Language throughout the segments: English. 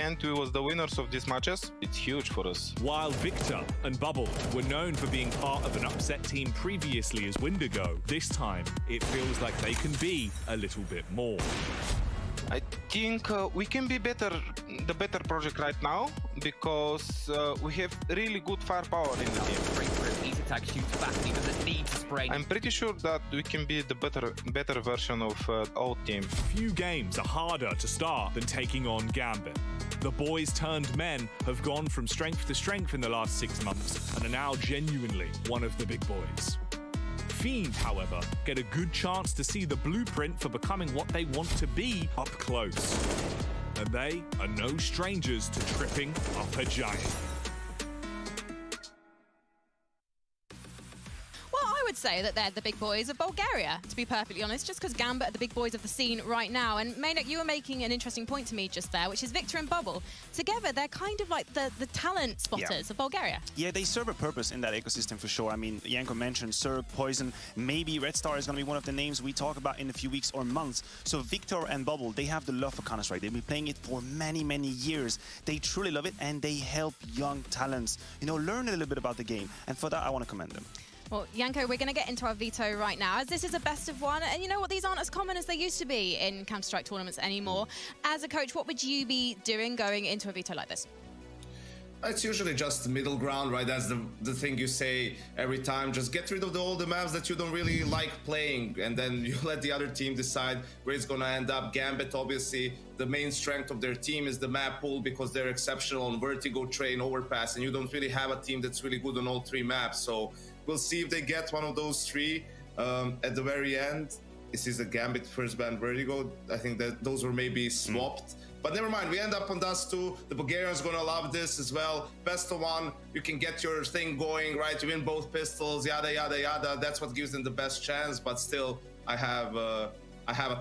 and we was the winners of these matches. It's huge for us. While Victor and Bubble were known for being part of an upset team previously as Windigo, this time it feels like they can be a little bit more. I think we can be the better project right now because we have really good firepower in the team. These attacks shoot fast, he doesn't need to spray. I'm pretty sure that we can be the better version of our team. Few games are harder to start than taking on Gambit. The boys turned men have gone from strength to strength in the last 6 months and are now genuinely one of the big boys. Fiend, however, get a good chance to see the blueprint for becoming what they want to be up close. And they are no strangers to tripping up a giant. I would say that they're the big boys of Bulgaria, to be perfectly honest, just because Gambit are the big boys of the scene right now. And Maynard, you were making an interesting point to me just there, which is Victor and Bubble. Together, they're kind of like the talent spotters of Bulgaria. Yeah, they serve a purpose in that ecosystem for sure. I mean, Yanko mentioned Zerg, Poison, maybe Red Star is going to be one of the names we talk about in a few weeks or months. So Victor and Bubble, they have the love for Counter-Strike. They've been playing it for many, many years. They truly love it, and they help young talents, you know, learn a little bit about the game. And for that, I want to commend them. Well, Yanko, we're going to get into our veto right now, as this is a best of one. And you know what? These aren't as common as they used to be in Counter-Strike tournaments anymore. As a coach, what would you be doing going into a veto like this? It's usually just the middle ground, right? That's the thing you say every time. Just get rid of all the maps that you don't really like playing, and then you let the other team decide where it's gonna end up. Gambit, obviously, the main strength of their team is the map pool because they're exceptional on Vertigo, Train, Overpass, and you don't really have a team that's really good on all 3 maps. So we'll see if they get one of those 3 at the very end. This is a Gambit first ban Vertigo. I think that those were maybe swapped. But never mind, we end up on Dust 2. The Bulgarians gonna love this as well. Best of 1, you can get your thing going, right? You win both pistols, yada, yada, yada. That's what gives them the best chance, but still, I have a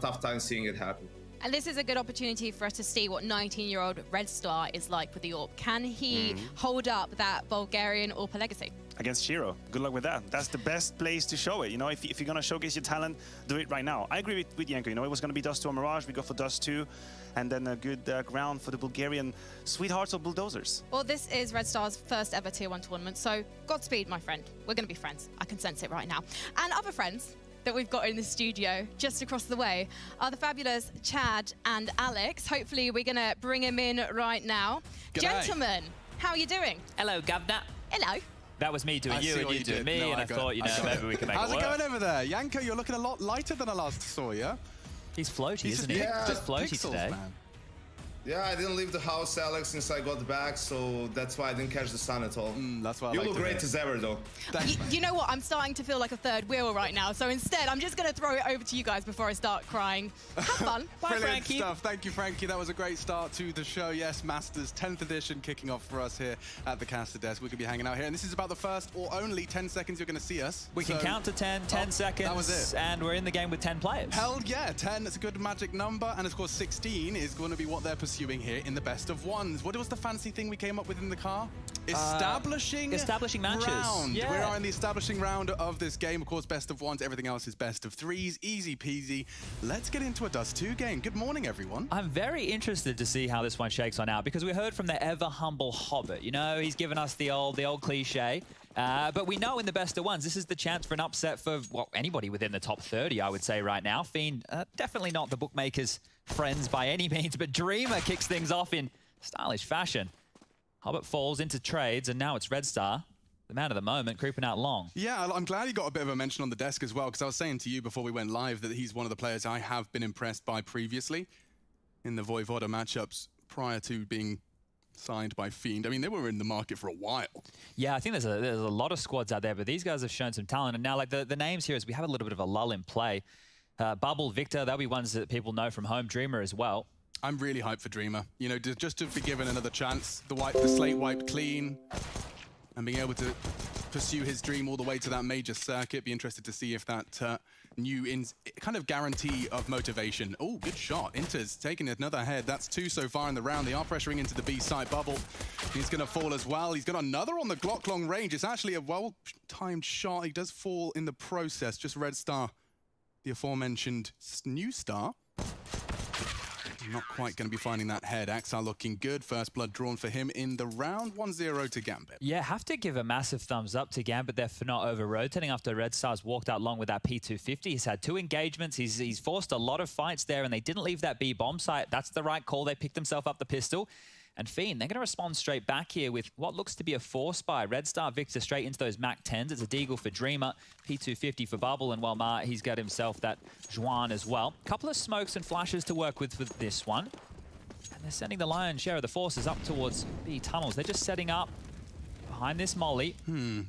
tough time seeing it happen. And this is a good opportunity for us to see what 19-year-old Red Star is like with the AWP. Can he hold up that Bulgarian AWP legacy? Against Shiro. Good luck with that. That's the best place to show it. You know, if you're going to showcase your talent, do it right now. I agree with Yanko. You know, it was going to be Dust 2 or Mirage. We go for Dust 2. And then a good ground for the Bulgarian sweethearts of bulldozers. Well, this is Red Star's first ever Tier 1 tournament. So, Godspeed, my friend. We're going to be friends. I can sense it right now. And other friends that we've got in the studio just across the way are the fabulous Chad and Alex. Hopefully, we're going to bring him in right now. G'day. Gentlemen, how are you doing? Hello, Governor. Hello. That was me doing you and you doing me, no, and I thought, you know, maybe we can make it work. How's it going over there? Yanko, you're looking a lot lighter than I last saw you. He's floaty, isn't he? Yeah, just floaty pixels, today. Man. Yeah, I didn't leave the house, Alex, since I got back, so that's why I didn't catch the sun at all. That's why I You like look to great hear. as ever, though. You know what? I'm starting to feel like a third wheel right now. So instead, I'm just going to throw it over to you guys before I start crying. Have fun. Bye, Brilliant Frankie. stuff. Thank you, Frankie. That was a great start to the show. Yes, Masters 10th edition kicking off for us here at the caster desk. We're going to be hanging out here. And this is about the first or only 10 seconds you're going to see us. We can count to 10 seconds, that was it. and we're in the game with 10 players. Hell yeah, 10 is a good magic number. And of course, 16 is going to be what they're pursuing here in the best of ones. What was the fancy thing we came up with in the car? Establishing matches. Round. Yeah. We are in the establishing round of this game. Of course, best of ones. Everything else is best of 3s. Easy peasy. Let's get into a Dust 2 game. Good morning, everyone. I'm very interested to see how this one shakes on out, because we heard from the ever humble Hobbit. You know, he's given us the old cliche. But we know in the best of ones, this is the chance for an upset for, well, anybody within the top 30, I would say right now. Fiend, definitely not the bookmakers' friends by any means, but Dreamer kicks things off in stylish fashion. Hobbit falls into trades, and now it's Red Star, the man of the moment, creeping out long. Yeah, I'm glad he got a bit of a mention on the desk as well, because I was saying to you before we went live that he's one of the players I have been impressed by previously in the Voivoda matchups prior to being signed by Fiend. I mean, they were in the market for a while. Yeah, I think there's a lot of squads out there, but these guys have shown some talent. And now, like, the names here is we have a little bit of a lull in play. Bubble, Victor, they'll be ones that people know from home. Dreamer as well. I'm really hyped for Dreamer. You know, just to be given another chance, the slate wiped clean, and being able to pursue his dream all the way to that major circuit. Be interested to see if that new kind of guarantee of motivation. Oh, good shot. Inter's taking another head. That's 2 so far in the round. They are pressuring into the B side. Bubble, he's going to fall as well. He's got another on the Glock long range. It's actually a well-timed shot. He does fall in the process. Just Red Star, the aforementioned new star. Not quite going to be finding that head. Axar looking good. First blood drawn for him in the round. 1-0 to Gambit. Yeah, have to give a massive thumbs up to Gambit there for not over-rotating after Red Stars walked out long with that P250. He's had 2 engagements. He's forced a lot of fights there, and they didn't leave that B bomb site. That's the right call. They picked themselves up the pistol. And Fiend, they're going to respond straight back here with what looks to be a 4-spy. Red Star Victor straight into those Mac 10s. It's a Deagle for Dreamer, P250 for Bubble, and well, he's got himself that Juan as well. Couple of smokes and flashes to work with for this one. And they're sending the lion's share of the forces up towards B tunnels. They're just setting up behind this molly.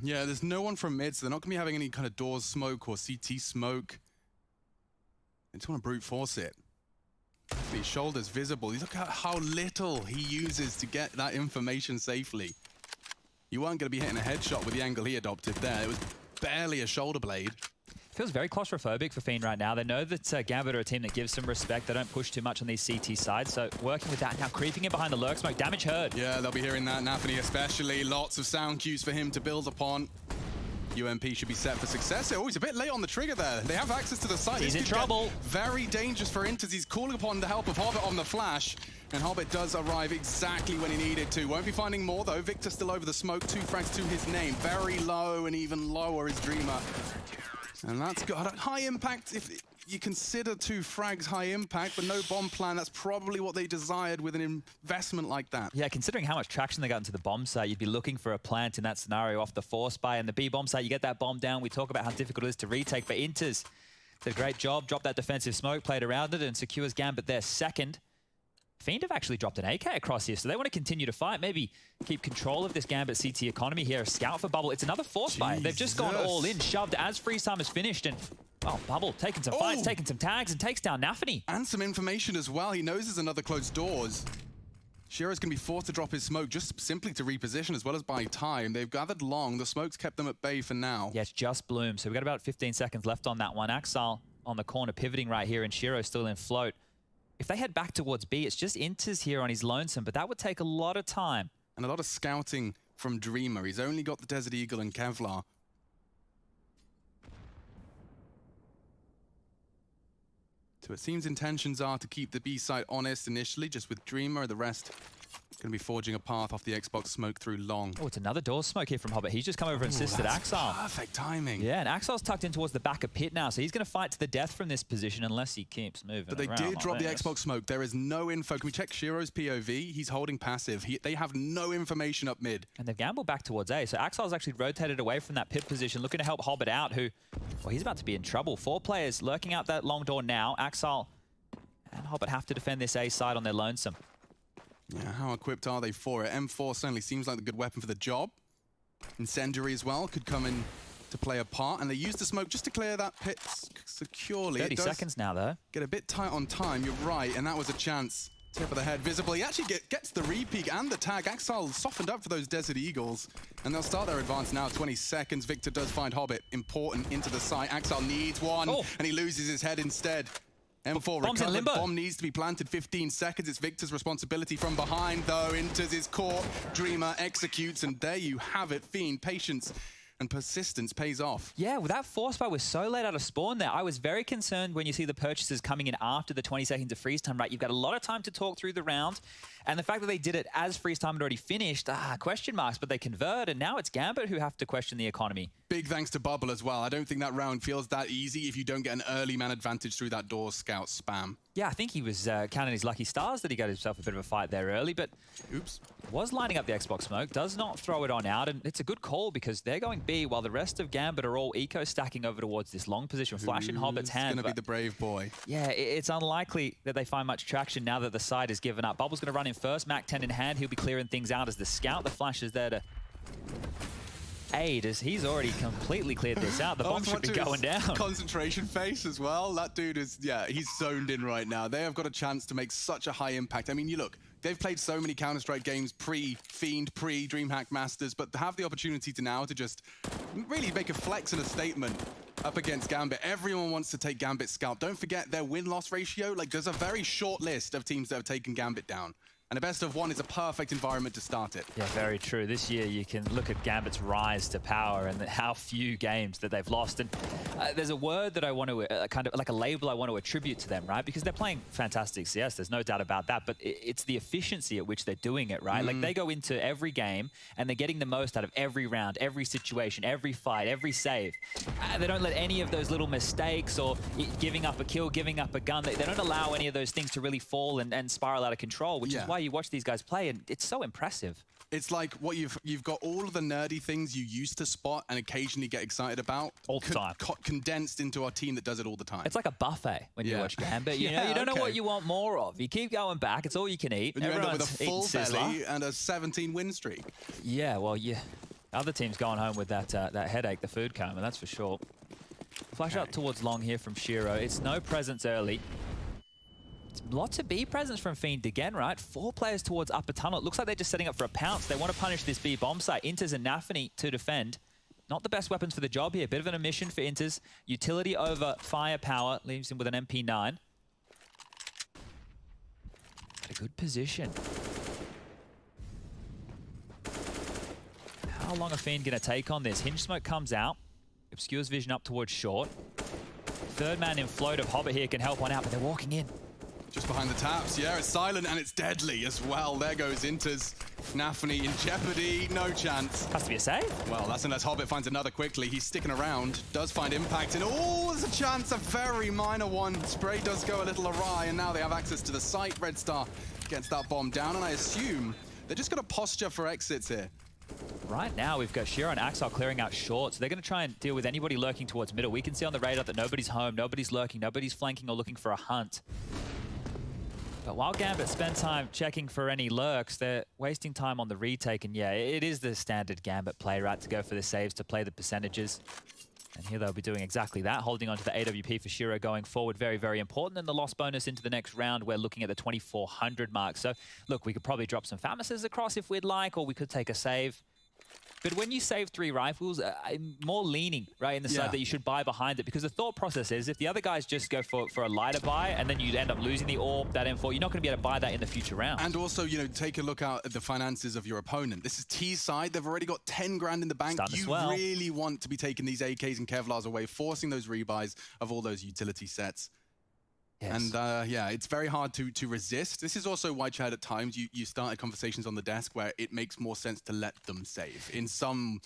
Yeah, there's no one from mid, so they're not going to be having any kind of doors smoke or CT smoke. They just want to brute force it. His shoulders visible. Look at how little he uses to get that information safely. You weren't going to be hitting a headshot with the angle he adopted there. It was barely a shoulder blade. Feels very claustrophobic for Fiend right now. They know that Gambit are a team that gives some respect. They don't push too much on these CT sides, so working with that now, creeping in behind the lurk smoke. Damage heard. Yeah, they'll be hearing that. Nafany especially. Lots of sound cues for him to build upon. UMP should be set for success. Oh, he's a bit late on the trigger there. They have access to the site. He's in trouble. Very dangerous for Inters. He's calling upon the help of Hobbit on the flash. And Hobbit does arrive exactly when he needed to. Won't be finding more, though. Victor still over the smoke. 2 frags to his name. Very low, and even lower is Dreamer. And that's got a high impact. If you consider 2 frags high impact, but no bomb plan, that's probably what they desired with an investment like that. Yeah, considering how much traction they got into the bomb site, you'd be looking for a plant in that scenario off the 4-spy. And the B bomb site, you get that bomb down. We talk about how difficult it is to retake, but Inters did a great job, dropped that defensive smoke, played around it, and secures Gambit their second. Fiend have actually dropped an AK across here, so they want to continue to fight, maybe keep control of this Gambit CT economy here. A scout for Bubble. It's another 4-spy. They've just gone all in, shoved as freeze time is finished, and oh, Bubble taking some fights, taking some tags, and takes down Nafany. And some information as well. He knows there's another closed doors. Shiro's going to be forced to drop his smoke just simply to reposition as well as buy time. They've gathered long. The smoke's kept them at bay for now. Yeah, it's just Bloom, so we've got about 15 seconds left on that one. Axal on the corner pivoting right here, and Shiro still in float. If they head back towards B, it's just Inters here on his lonesome, but that would take a lot of time. And a lot of scouting from Dreamer. He's only got the Desert Eagle and Kevlar. So it seems intentions are to keep the B site honest initially, just with Dreamer. The rest going to be forging a path off the Xbox smoke through long. Oh, it's another door smoke here from Hobbit. He's just come over and assisted Axal. Perfect timing. Yeah, and Axal's tucked in towards the back of pit now, so he's going to fight to the death from this position unless he keeps moving. But they did drop the Xbox smoke. There is no info. Can we check Shiro's POV? He's holding passive. They have no information up mid. And they've gambled back towards A, so Axal's actually rotated away from that pit position, looking to help Hobbit out, who, well, he's about to be in trouble. 4 players lurking out that long door now. Axal and Hobbit have to defend this A side on their lonesome. Yeah, how equipped are they for it? M4 certainly seems like the good weapon for the job. Incendiary as well could come in to play a part, and they use the smoke just to clear that pit securely. 30 seconds now, though. Get a bit tight on time, you're right, and that was a chance. Tip of the head visible. He actually gets the repeat and the tag. Axal softened up for those Desert Eagles, and they'll start their advance now. 20 seconds. Victor does find Hobbit important into the site. Axal needs one, and he loses his head instead. M4 Bomb's in limbo. Bomb needs to be planted. 15 seconds. It's Victor's responsibility from behind, though. Inters is caught. Dreamer executes, and there you have it. Fiend, patience and persistence pays off. Yeah, well, that 4-spy was so late out of spawn there. I was very concerned when you see the purchases coming in after the 20 seconds of freeze time, right? You've got a lot of time to talk through the round. And the fact that they did it as freeze time had already finished, question marks, but they convert, and now it's Gambit who have to question the economy. Big thanks to Bubble as well. I don't think that round feels that easy if you don't get an early man advantage through that door scout spam. Yeah, I think he was counting his lucky stars that he got himself a bit of a fight there early, but oops, was lining up the Xbox smoke, does not throw it on out, and it's a good call because they're going B while the rest of Gambit are all eco-stacking over towards this long position. Flash in Hobbit's hand. It's going to be the brave boy. Yeah, it's unlikely that they find much traction now that the side is given up. Bubble's going to run in first, Mac 10 in hand. He'll be clearing things out as the scout. The Flash is there to aid as he's already completely cleared this out. The bomb should be going down. Concentration face as well. That dude is, yeah, he's zoned in right now. They have got a chance to make such a high impact. I mean, you look, they've played so many Counter-Strike games pre-Fiend, pre-Dreamhack Masters, but to have the opportunity to now to just really make a flex and a statement up against Gambit. Everyone wants to take Gambit's scalp. Don't forget their win-loss ratio. Like, there's a very short list of teams that have taken Gambit down. And a best of one is a perfect environment to start it. Yeah, very true. This year you can look at Gambit's rise to power and how few games that they've lost. And there's a word that I want to, kind of like a label I want to attribute to them, right? Because they're playing fantastic CS, there's no doubt about that. But it's the efficiency at which they're doing it, right? Like they go into every game and they're getting the most out of every round, every situation, every fight, every save. They don't let any of those little mistakes or giving up a kill, giving up a gun, they don't allow any of those things to really fall and spiral out of control, which is why you watch these guys play, and it's so impressive. It's like what you've got all of the nerdy things you used to spot and occasionally get excited about all the time, condensed into our team that does it all the time. It's like a buffet when you watch Gambit. You know, you don't know what you want more of. You keep going back. It's all you can eat. And you end up with a full belly and a 17-win streak. Yeah, well, other team's going home with that headache, the food coma, that's for sure. Flash out towards long here from Shiro. It's no presence early. Lots of B presence from Fiend again, right? 4 players towards upper tunnel. It looks like they're just setting up for a pounce. They want to punish this B bomb site. Inters and Nafany to defend. Not the best weapons for the job here. Bit of an omission for Inters. Utility over firepower. Leaves him with an MP9. At a good position. How long are Fiend going to take on this? Hinge smoke comes out. Obscures vision up towards short. Third man in float of Hobbit here can help one out, but they're walking in. Just behind the taps, yeah, it's silent and it's deadly as well. There goes Inters. Nafany in jeopardy, no chance. Has to be a save. Well, that's unless Hobbit finds another quickly. He's sticking around, does find impact, and oh, there's a chance, a very minor one. Spray does go a little awry, and now they have access to the site. Red Star gets that bomb down, and I assume they're just going to posture for exits here. Right now, we've got Shiro and Axel clearing out short, so they're going to try and deal with anybody lurking towards middle. We can see on the radar that nobody's home, nobody's lurking, nobody's flanking or looking for a hunt. But while Gambit spend time checking for any lurks, they're wasting time on the retake. And yeah, it is the standard Gambit play, right, to go for the saves, to play the percentages. And here they'll be doing exactly that, holding on to the AWP for Shiro going forward. Very, very important. And the loss bonus into the next round, we're looking at the 2400 mark. So look, we could probably drop some Famises across if we'd like, or we could take a save. But when you save 3 rifles, I'm more leaning, right, in the side that you should buy behind it, because the thought process is if the other guys just go for a lighter buy and then you end up losing the AWP, that M4, you're not going to be able to buy that in the future round. And also, you know, take a look out at the finances of your opponent. This is T's side. They've already got 10 grand in the bank. You really want to be taking these AKs and Kevlars away, forcing those rebuys of all those utility sets. Yes. And yeah, it's very hard to resist. This is also why, Chad, at times you started conversations on the desk where it makes more sense to let them save in some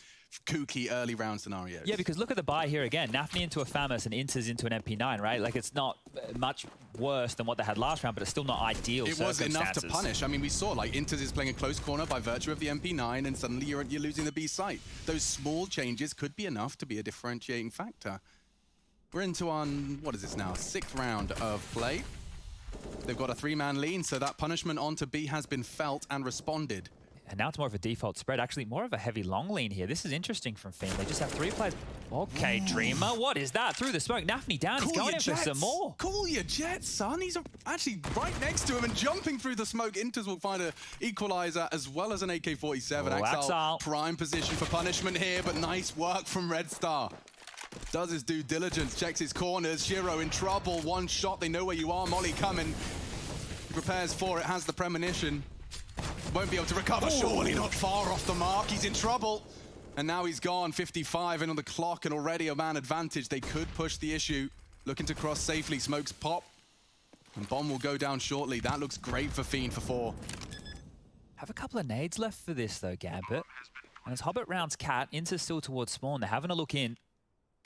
kooky early round scenarios. Yeah, because look at the buy here again. Nafany into a Famus and Inters into an MP9, right? Like, it's not much worse than what they had last round, but it's still not ideal. It was enough to punish. I mean, we saw, like, Inters is playing a close corner by virtue of the MP9, and suddenly you're losing the B site. Those small changes could be enough to be a differentiating factor. We're into on, what is this now, 6th round of play. They've got a 3-man lean, so that punishment onto B has been felt and responded. And now it's more of a default spread, actually more of a heavy long lean here. This is interesting from Fiend. They just have 3 players. Okay, Dreamer, what is that? Through the smoke, Nafany down, he's going in for some more. Cool your jets, son. He's actually right next to him and jumping through the smoke. Inters will find an equalizer as well as an AK-47. Axel, prime position for punishment here, but nice work from Red Star. Does his due diligence, checks his corners. Shiro in trouble, 1 shot, they know where you are. Molly coming, prepares for it, has the premonition. Won't be able to recover, surely not far off the mark. He's in trouble. And now he's gone, 55 in on the clock and already a man advantage. They could push the issue. Looking to cross safely, smokes pop. And bomb will go down shortly. That looks great for Fiend for 4. Have a couple of nades left for this though, Gambit. And as Hobbit rounds Cat, Inter's still towards spawn. They're having a look in.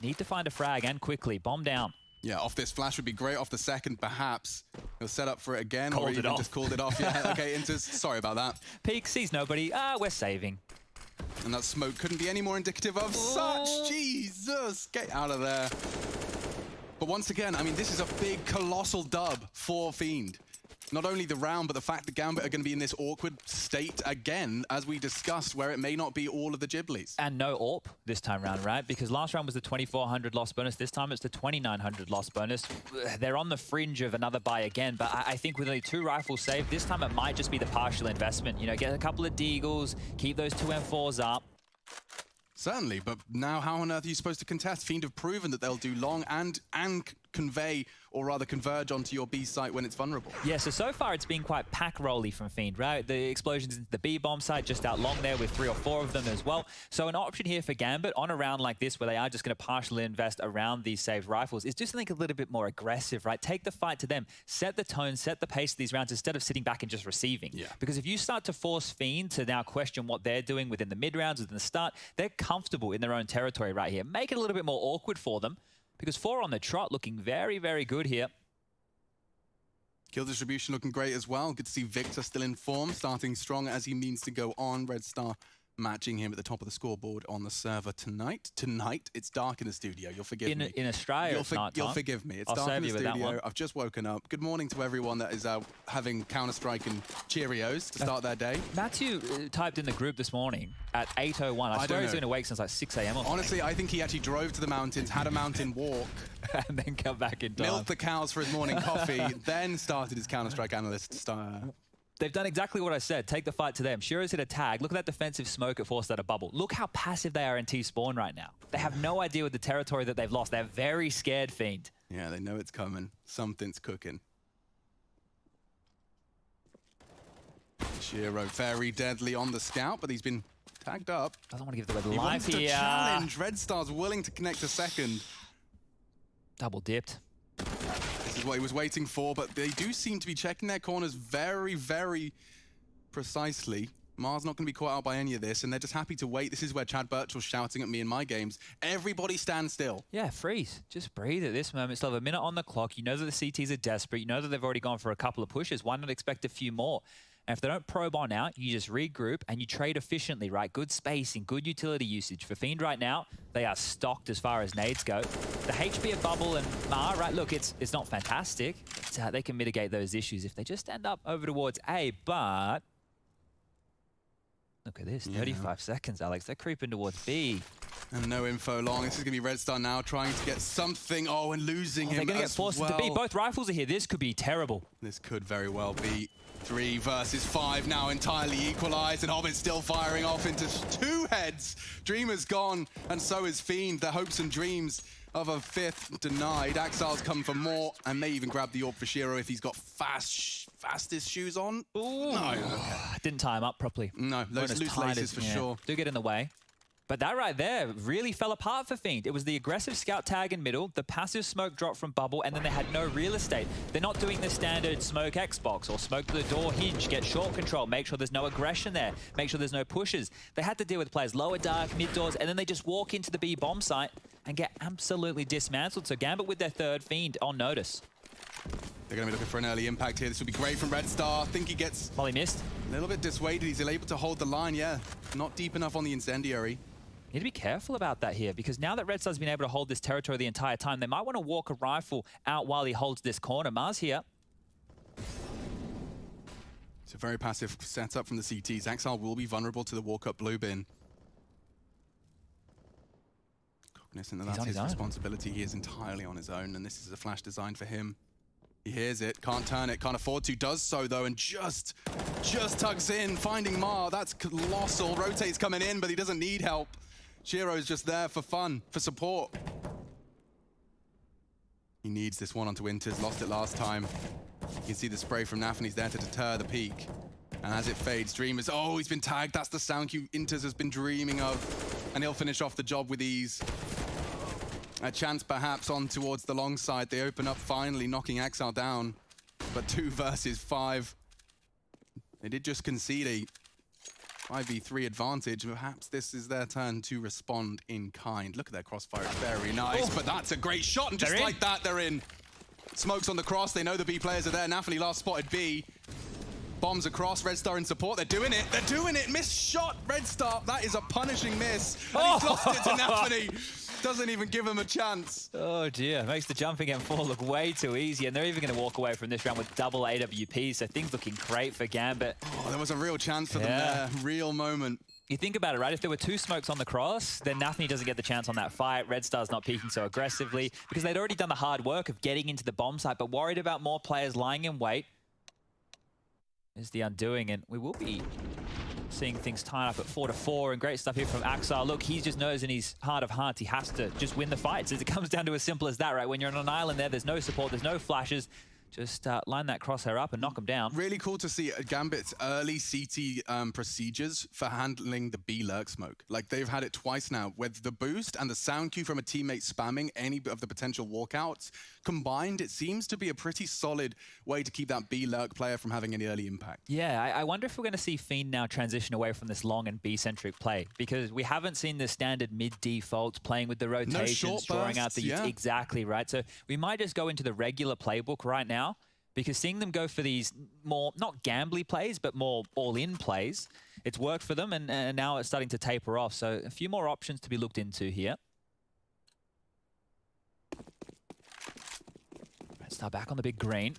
Need to find a frag and quickly. Bomb down. Yeah, off this flash would be great. Off the second, perhaps. He'll set up for it again. Called or it even off. just called it off. Yeah, okay, Inters. Sorry about that. Peek, sees nobody. We're saving. And that smoke couldn't be any more indicative of such. Jesus, get out of there. But once again, I mean, this is a big, colossal dub for Fiend. Not only the round, but the fact that Gambit are going to be in this awkward state again, as we discussed, where it may not be all of the Ghiblies. And no AWP this time round, right? Because last round was the 2400 loss bonus. This time it's the 2900 loss bonus. They're on the fringe of another buy again, but I think with only 2 rifles saved, this time it might just be the partial investment. You know, get a couple of Deagles, keep those 2 M4s up. Certainly, but now how on earth are you supposed to contest? Fiend have proven that they'll do long and convey, or rather converge onto your B site when it's vulnerable. Yeah, so far it's been quite pack-rolly from Fiend, right? The explosions into the B bomb site just out long there with 3 or 4 of them as well. So an option here for Gambit on a round like this where they are just going to partially invest around these saved rifles is just, I think, a little bit more aggressive, right? Take the fight to them, set the tone, set the pace of these rounds instead of sitting back and just receiving. Yeah. Because if you start to force Fiend to now question what they're doing within the mid-rounds, within the start, they're comfortable in their own territory right here. Make it a little bit more awkward for them because 4 on the trot looking very, very good here. Kill distribution looking great as well. Good to see Victor still in form, starting strong as he means to go on. Red Star matching him at the top of the scoreboard on the server tonight. Tonight, it's dark in the studio. You'll forgive me. In Australia, it's night time. You'll forgive me. It's I'll dark in save the you with that studio. one. I've just woken up. Good morning to everyone that is having Counter-Strike and Cheerios to start their day. Matthew typed in the group this morning at 8:01. I swear he's been awake since like 6 a.m. Honestly, I think he actually drove to the mountains, had a mountain walk, and then come back in time. milked the cows for his morning coffee, then started his Counter-Strike analyst style. They've done exactly what I said. Take the fight to them. Shiro's hit a tag. Look at that defensive smoke it forced out a bubble. Look how passive they are in T-spawn right now. They have no idea with the territory that they've lost. They're very scared, Fiend. Yeah, they know it's coming. Something's cooking. Shiro very deadly on the scout, but he's been tagged up. Doesn't want to give the red He life wants to here. challenge. Red Star's willing to connect a second. Double dipped. This is what he was waiting for, but they do seem to be checking their corners very, very precisely. Mars not going to be caught out by any of this, and they're just happy to wait. This is where Chad Birchall's shouting at me in my games. Everybody stand still. Yeah, freeze. Just breathe at this moment. Still have a minute on the clock. You know that the CTs are desperate. You know that they've already gone for a couple of pushes. Why not expect a few more? And if they don't probe on out, you just regroup and you trade efficiently, right? Good spacing, good utility usage. For Fiend right now, they are stocked as far as nades go. The HP of Bubble and Mar, right? Look, it's not fantastic. But, they can mitigate those issues if they just stand up over towards A, but... Look at this, 35 seconds, Alex. They're creeping towards B. And no info long. This is going to be Red Star now trying to get something. Oh, and losing him. They're going to get forced into B. Both rifles are here. This could be terrible. This could very well be 3 versus 5 now entirely equalized, and Hobbit's still firing off into 2 heads. Dreamer's gone, and so is Fiend. Their hopes and dreams of a 5th denied. Axile's come for more, and may even grab the AWP for Shiro if he's got fastest shoes on. Ooh. No. Didn't tie him up properly. No, those loose laces for sure. Do get in the way. But that right there really fell apart for Fiend. It was the aggressive scout tag in middle, the passive smoke drop from Bubble, and then they had no real estate. They're not doing the standard smoke Xbox or smoke to the door hinge, get short control, make sure there's no aggression there, make sure there's no pushes. They had to deal with players lower dark, mid doors, and then they just walk into the B bomb site and get absolutely dismantled. So Gambit with their 3rd, Fiend on notice. They're going to be looking for an early impact here. This would be great from Red Star. I think he gets well, he missed. A little bit dissuaded. He's able to hold the line, yeah. Not deep enough on the incendiary. Need to be careful about that here, because now that Red Star's been able to hold this territory the entire time, they might want to walk a rifle out while he holds this corner. Mars here. It's a very passive setup from the CTs. Axile will be vulnerable to the walk-up blue bin. Cognizant that that's his responsibility. He is entirely on his own, and this is a flash designed for him. He hears it, can't turn it, can't afford to, does so though, and just tugs in, finding Mar. That's colossal. Rotate's coming in, but he doesn't need help. Shiro's just there for fun, for support. He needs this one onto Winters, lost it last time. You can see the spray from Naf, and he's there to deter the peak. And as it fades, Dreamers, oh, he's been tagged. That's the sound cue Inters has been dreaming of. And he'll finish off the job with ease. A chance perhaps on towards the long side. They open up finally, knocking Exile down. But 2 versus 5. They did just concede a 5v3 advantage. Perhaps this is their turn to respond in kind. Look at their crossfire, it's very nice. But that's a great shot, and just like that, they're in. Smokes on the cross, they know the B players are there. Nafany last spotted B. Bombs across, Red Star in support, they're doing it, missed shot, Red Star, that is a punishing miss. And he's lost it to Nafany. Doesn't even give him a chance. Oh dear, makes the jumping M4 look way too easy, and they're even going to walk away from this round with double AWP, so things looking great for Gambit. Oh, there was a real chance for them there, real moment. You think about it, right? If there were 2 smokes on the cross, then Nafany doesn't get the chance on that fight. Red Star's not peeking so aggressively, because they'd already done the hard work of getting into the bomb site, but worried about more players lying in wait. is the undoing, and we will be seeing things tied up at 4-4, and great stuff here from Axar. Look, he just knows in his heart of hearts he has to just win the fights. It comes down to as simple as that, right? When you're on an island there's no support, there's no flashes. Just line that crosshair up and knock him down. Really cool to see Gambit's early CT procedures for handling the B lurk smoke. Like, they've had it twice now, with the boost and the sound cue from a teammate spamming any of the potential walkouts. Combined, it seems to be a pretty solid way to keep that B lurk player from having any early impact. Yeah, I wonder if we're going to see Fiend now transition away from this long and B-centric play, because we haven't seen the standard mid defaults playing with the rotations, drawing out the... yeah. Exactly, right? So we might just go into the regular playbook right now, because seeing them go for these more, not gambly plays, but more all-in plays, it's worked for them, and now it's starting to taper off. So a few more options to be looked into here. Red Star back on the big green.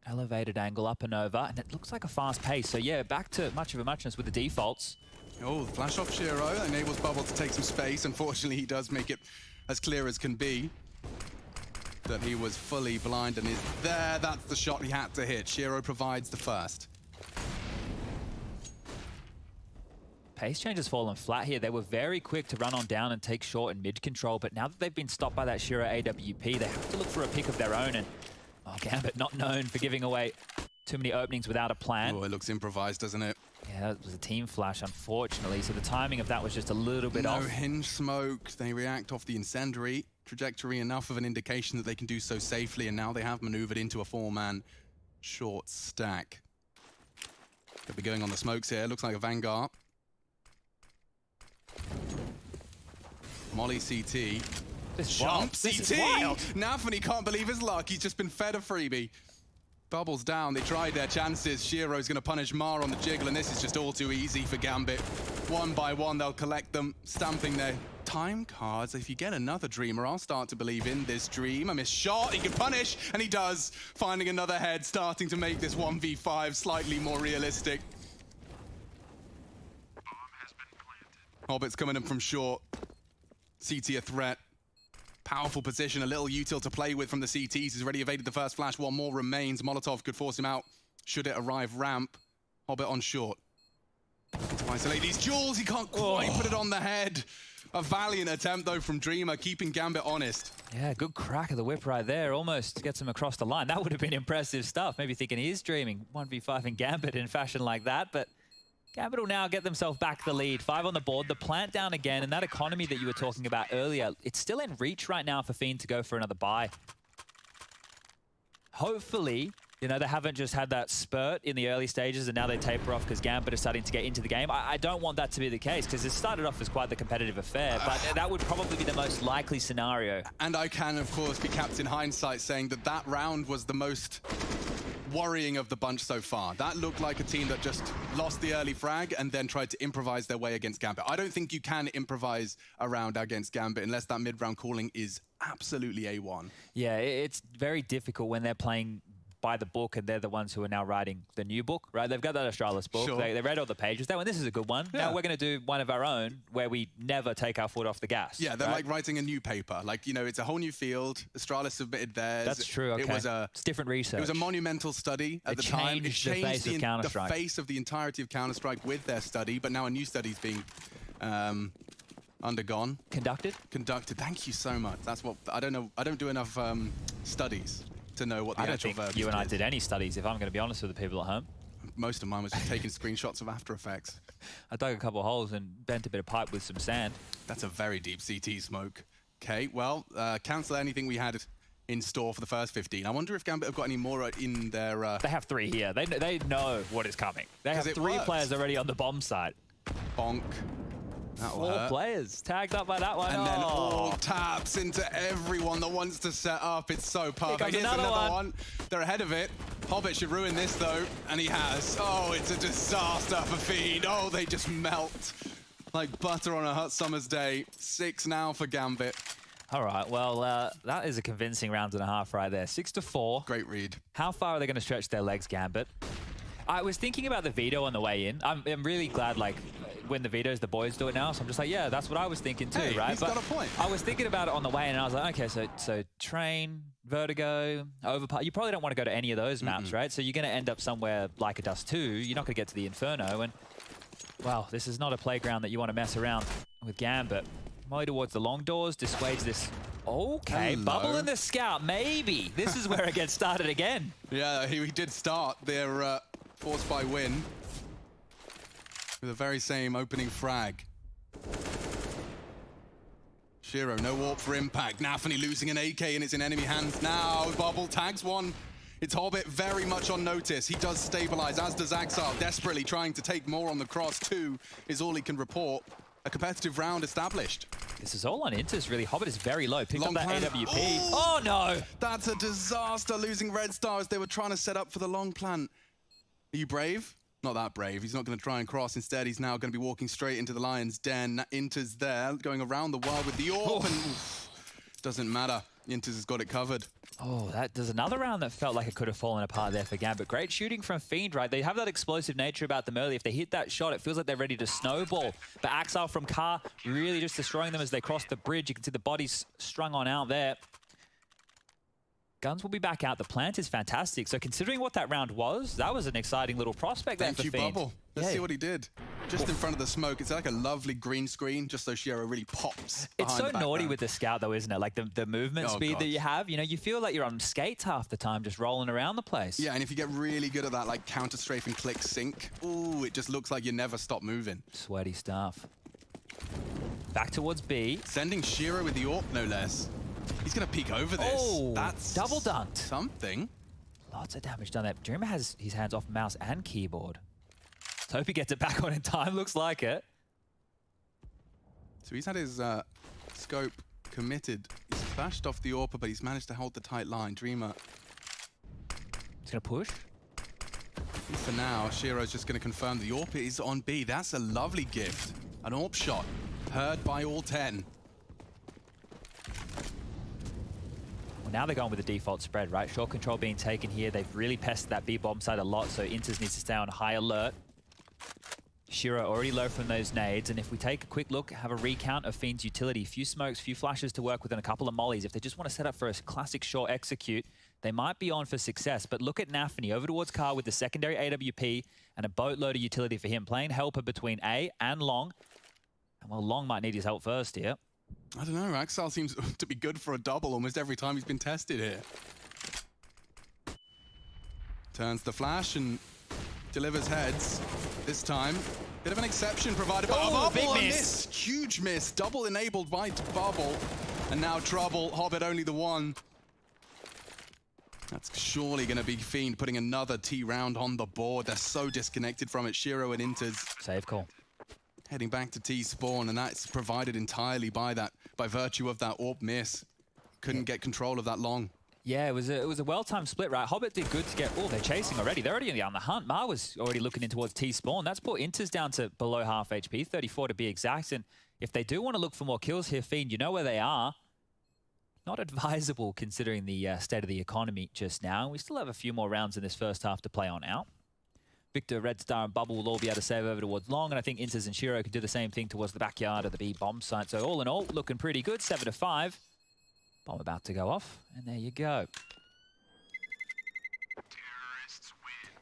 Elevated angle up and over, and it looks like a fast pace. So yeah, back to much of a muchness with the defaults. Oh, the flash off Shiro enables Bubble to take some space. Unfortunately, he does make it as clear as can be that he was fully blind and is there. That's the shot he had to hit. Shiro provides the first. Pace change has fallen flat here. They were very quick to run on down and take short and mid control, but now that they've been stopped by that Shiro AWP, they have to look for a pick of their own, and Gambit not known for giving away too many openings without a plan. Oh, it looks improvised, doesn't it? Yeah, that was a team flash, unfortunately, so the timing of that was just a little bit off. No hinge smoke. They react off the incendiary trajectory, enough of an indication that they can do so safely, and now they have maneuvered into a 4-man short stack. They'll be going on the smokes here. Looks like a Vanguard. Molly CT. Jump CT! Nafany can't believe his luck. He's just been fed a freebie. Bubbles down. They tried their chances. Shiro's going to punish Mar on the jiggle, and this is just all too easy for Gambit. One by one, they'll collect them, stamping their time cards. If you get another Dreamer, I'll start to believe in this dream. A missed shot, he can punish, and he does. Finding another head, starting to make this 1v5 slightly more realistic. Hobbit's coming in from short. CT a threat. Powerful position, a little util to play with from the CTs. He's already evaded the first flash. One more remains. Molotov could force him out should it arrive ramp. Hobbit on short. To isolate these jewels. He can't quite put it on the head. A valiant attempt, though, from Dreamer, keeping Gambit honest. Yeah, good crack of the whip right there. Almost gets him across the line. That would have been impressive stuff. Maybe thinking he is dreaming 1v5 in Gambit in fashion like that, but Gambit will now get themselves back the lead. 5 on the board, the plant down again, and that economy that you were talking about earlier, it's still in reach right now for Fiend to go for another buy. Hopefully, you know, they haven't just had that spurt in the early stages and now they taper off because Gambit is starting to get into the game. I don't want that to be the case because it started off as quite the competitive affair, but that would probably be the most likely scenario. And I can, of course, be Captain Hindsight saying that that round was the most worrying of the bunch so far. That looked like a team that just lost the early frag and then tried to improvise their way against Gambit. I don't think you can improvise a round against Gambit unless that mid-round calling is absolutely A1. Yeah, it's very difficult when they're playing by the book and they're the ones who are now writing the new book, right? They've got that Australis book. Sure. They read all the pages. They went, this is a good one. Yeah. Now we're going to do one of our own where we never take our foot off the gas. Yeah, they're right? like writing a new paper. Like, you know, it's a whole new field. Australis submitted theirs. That's true, okay. It's different research. It was a monumental study at the time. It changed the face of the entirety of Counter-Strike with their study, but now a new study is being undergone. Conducted. Thank you so much. That's what, I don't know. I don't do enough studies to know what the actual verb is. You and I did any studies, if I'm going to be honest with the people at home. Most of mine was just taking screenshots of After Effects. I dug a couple of holes and bent a bit of pipe with some sand. That's a very deep CT smoke. Okay, well, cancel anything we had in store for the first 15. I wonder if Gambit have got any more in their... They have 3 here. They know what is coming. They have 3 players already on the bomb side. Bonk. That'll 4 hurt. players tagged up by that one. And then all taps into everyone that wants to set up. It's so perfect. Here's another one. They're ahead of it. Hobbit should ruin this, though, and he has. Oh, it's a disaster for Fiend. Oh, they just melt like butter on a hot summer's day. 6 now for Gambit. All right, well, that is a convincing round and a half right there. 6-4. Great read. How far are they going to stretch their legs, Gambit? I was thinking about the veto on the way in. I'm really glad, like, when the vetoes, the boys do it now. So I'm just like, yeah, that's what I was thinking too, Hey, right? he's got a point. I was thinking about it on the way, and I was like, okay, so train, vertigo, overpass. You probably don't want to go to any of those maps, right? So you're going to end up somewhere like a Dust 2. You're not going to get to the Inferno, and wow, this is not a playground that you want to mess around with Gambit. Molly towards the long doors, dissuades this. Okay, Hello. Bubble in the Scout, maybe. This is where it gets started again. Yeah, he did start their forced by win with the very same opening frag. Shiro, no warp for impact. Nafany losing an AK and it's in enemy hands now. Bubble tags one. It's Hobbit very much on notice. He does stabilize, as does Axel, desperately trying to take more on the cross. 2 is all he can report. A competitive round established. This is all on Intis, really. Hobbit is very low. Picked Long up that plan. AWP. Ooh. Oh, no! That's a disaster, losing Red Star as they were trying to set up for the long plant. Are you brave? Not that brave. He's not going to try and cross. Instead, he's now going to be walking straight into the Lion's Den. Inter's there, going around the world with the AWP, and doesn't matter. Inters has got it covered. Oh, there's another round that felt like it could have fallen apart there for Gambit. Great shooting from Fiend, right? They have that explosive nature about them early. If they hit that shot, it feels like they're ready to snowball. But Axel from Car really just destroying them as they cross the bridge. You can see the bodies strung on out there. Guns will be back out. The plant is fantastic. So considering what that round was, that was an exciting little prospect there for Thank you, Fiend. Bubble. Let's Yeah. see what he did. Just in front of the smoke. It's like a lovely green screen, just so Shiro really pops. It's so behind the naughty background. with the Scout, though, isn't it? Like the movement Oh, speed God. that you have. You know, you feel like you're on skates half the time, just rolling around the place. Yeah, and if you get really good at that, like counter-strafe and click sync, ooh, it just looks like you never stop moving. Sweaty stuff. Back towards B. Sending Shiro with the AWP, no less. He's going to peek over this. Oh, That's double dunked. something. Lots of damage done there. Dreamer has his hands off mouse and keyboard. Let's hope he gets it back on in time. Looks like it. So he's had his scope committed. He's flashed off the AWP, but he's managed to hold the tight line. Dreamer, He's going to push. for now, Shiro's just going to confirm the AWP is on B. That's a lovely gift. An AWP shot, heard by all 10. Well, now they're going with the default spread, right? Short control being taken here. They've really pestered that B bomb side a lot, so Inters needs to stay on high alert. Shiro already low from those nades, and if we take a quick look, have a recount of Fiend's utility. Few smokes, few flashes to work with, and a couple of mollies. If they just want to set up for a classic short execute, they might be on for success. But look at Nafany over towards Car with the secondary AWP and a boatload of utility for him, playing helper between A and Long. And well, Long might need his help first here. I don't know, Axel seems to be good for a double almost every time he's been tested here. Turns the flash and delivers heads. This time, bit of an exception provided by Oh, Bubble. big A miss. Huge miss. Double enabled by Bubble. And now Trouble. Hobbit only the one. That's surely going to be Fiend putting another T round on the board. They're so disconnected from it. Shiro and Inters Save call. heading back to T spawn, and that's provided entirely by virtue of that AWP miss. Couldn't get control of that Long. Yeah, it was a well-timed split, right? Hobbit did good to get... Oh, they're chasing already. They're already on the hunt. Ma was already looking in towards T-spawn. That's brought Inters down to below half HP, 34 to be exact. And if they do want to look for more kills here, Fiend, you know where they are. Not advisable considering the state of the economy just now. We still have a few more rounds in this first half to play on out. Victor, Red Star, and Bubble will all be able to save over towards Long, and I think Inters and Shiro can do the same thing towards the backyard of the B bomb site. So all in all, looking pretty good, 7-5. Bomb about to go off, and there you go.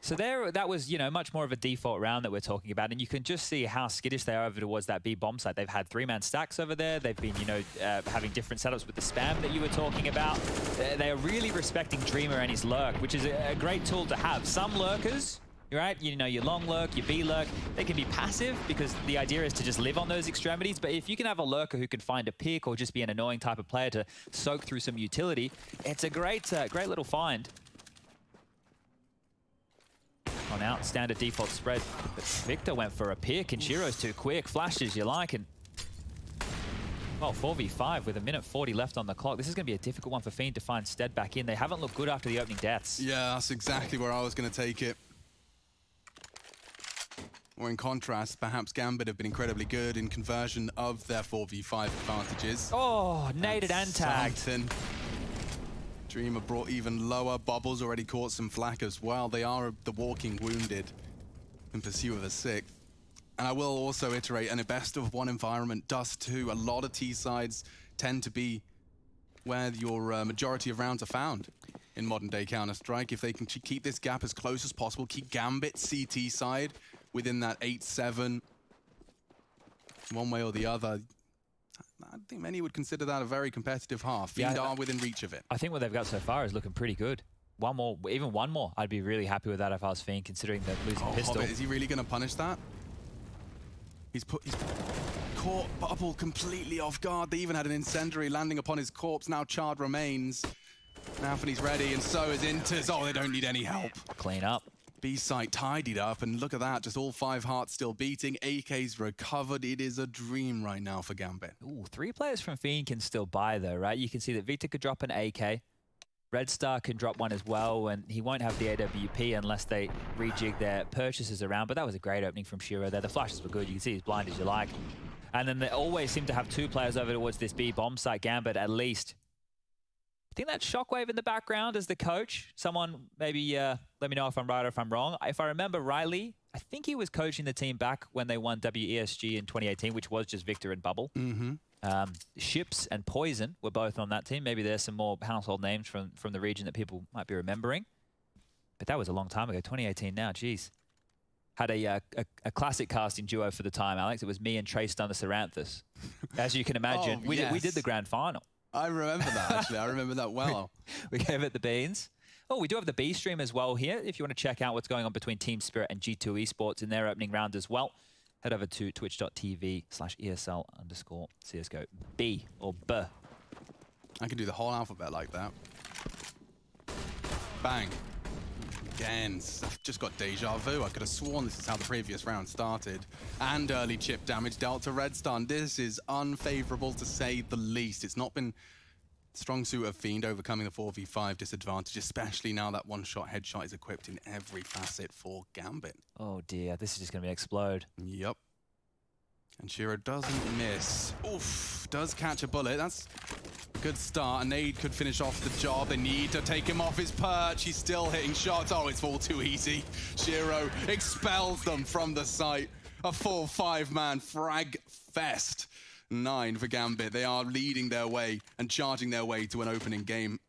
So there, that was, you know, much more of a default round that we're talking about, and you can just see how skittish they are over towards that B bomb site. They've had 3-man stacks over there. They've been, you know, having different setups with the spam that you were talking about. They are really respecting Dreamer and his lurk, which is a great tool to have. Some lurkers, right? You know, your long lurk, your B lurk, they can be passive because the idea is to just live on those extremities. But if you can have a lurker who can find a pick or just be an annoying type of player to soak through some utility, it's a great little find. On out, standard default spread. But Victor went for a pick and Shiro's too quick. Flashes you like, and well, 4v5 with 1:40 left on the clock. This is going to be a difficult one for Fiend to find Stead back in. They haven't looked good after the opening deaths. Yeah, that's exactly where I was going to take it. Or in contrast, perhaps Gambit have been incredibly good in conversion of their 4v5 advantages. Oh, naded and tagged. Something. Dreamer brought even lower. Bubbles already caught some flack as well. They are the walking wounded in pursuit of a 6th. And I will also iterate, and a best of one environment does too. A lot of T sides tend to be where your majority of rounds are found in modern day Counter-Strike. If they can keep this gap as close as possible, keep Gambit CT side within that 8-7, one way or the other, I think many would consider that a very competitive half. Fiend are within reach of it. I think what they've got so far is looking pretty good. One more, even one more, I'd be really happy with that if I was Fiend, considering they're losing pistol. Hobbit, is he really going to punish that? He's caught Bubble completely off guard. They even had an incendiary landing upon his corpse. Now charred remains. Anthony's ready, and so is Inters. Oh, they don't need any help. Clean up. B-site tidied up, and look at that. Just all 5 hearts still beating. AK's recovered. It is a dream right now for Gambit. Ooh, 3 players from Fiend can still buy, though, right? You can see that Victor could drop an AK. Red Star can drop one as well, and he won't have the AWP unless they rejig their purchases around. But that was a great opening from Shiro there. The flashes were good. You can see he's blind as you like. And then they always seem to have 2 players over towards this B bomb site. Gambit, at least. I think that Shockwave in the background as the coach. Someone maybe let me know if I'm right or if I'm wrong. If I remember rightly, I think he was coaching the team back when they won WESG in 2018, which was just Victor and Bubble. Ships and Poison were both on that team. Maybe there's some more household names from the region that people might be remembering. But that was a long time ago, 2018 now, jeez. Had a classic casting duo for the time, Alex. It was me and Trace Dunn the Saranthus. As you can imagine, we did the grand final. I remember that, actually. I remember that well. We gave it the beans. Oh, we do have the B stream as well here. If you want to check out what's going on between Team Spirit and G2 Esports in their opening round as well, head over to twitch.tv/ESL_CSGO B or B. I can do the whole alphabet like that. Bang. Again, I've just got deja vu. I could have sworn this is how the previous round started. And early chip damage dealt to Red Star. This is unfavorable to say the least. It's not been strong suit of Fiend overcoming the 4v5 disadvantage, especially now that one-shot headshot is equipped in every facet for Gambit. Oh dear, this is just going to explode. Yep. And Shiro doesn't miss. Oof, does catch a bullet. That's a good start. A nade could finish off the job. They need to take him off his perch. He's still hitting shots. Oh, it's all too easy. Shiro expels them from the site. A full 5-man frag fest. 9 for Gambit. They are leading their way and charging their way to an opening game.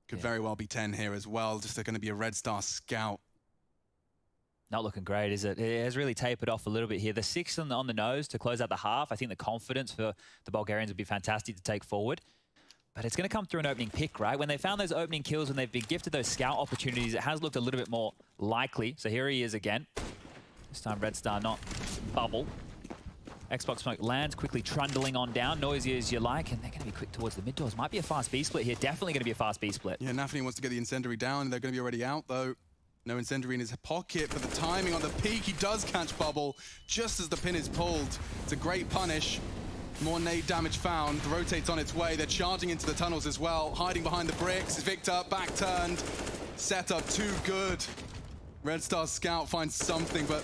Could very well be 10 here as well. Just they're going to be a Red Star scout. Not looking great, is it? It has really tapered off a little bit here. The 6 on the nose to close out the half. I think the confidence for the Bulgarians would be fantastic to take forward. But it's going to come through an opening pick, right? When they found those opening kills, when they've been gifted those scout opportunities, it has looked a little bit more likely. So here he is again. This time Red Star, not Bubble. Xbox Smoke lands, quickly trundling on down, noisy as you like, and they're going to be quick towards the mid doors. Might be a fast B split here. Definitely going to be a fast B split. Yeah, Nafany wants to get the incendiary down. They're going to be already out, though. No incendiary in his pocket, but the timing on the peak, he does catch Bubble just as the pin is pulled. It's a great punish. More nade damage found. Rotates on its way. They're charging into the tunnels as well. Hiding behind the bricks. Victor back turned. Setup too good. Red Star Scout finds something, but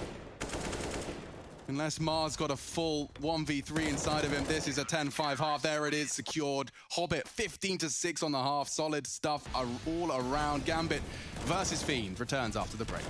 unless Mars got a full 1v3 inside of him, this is a 10-5 half. There it is, secured. Hobbit 15-6 on the half. Solid stuff all around. Gambit versus Fiend returns after the break.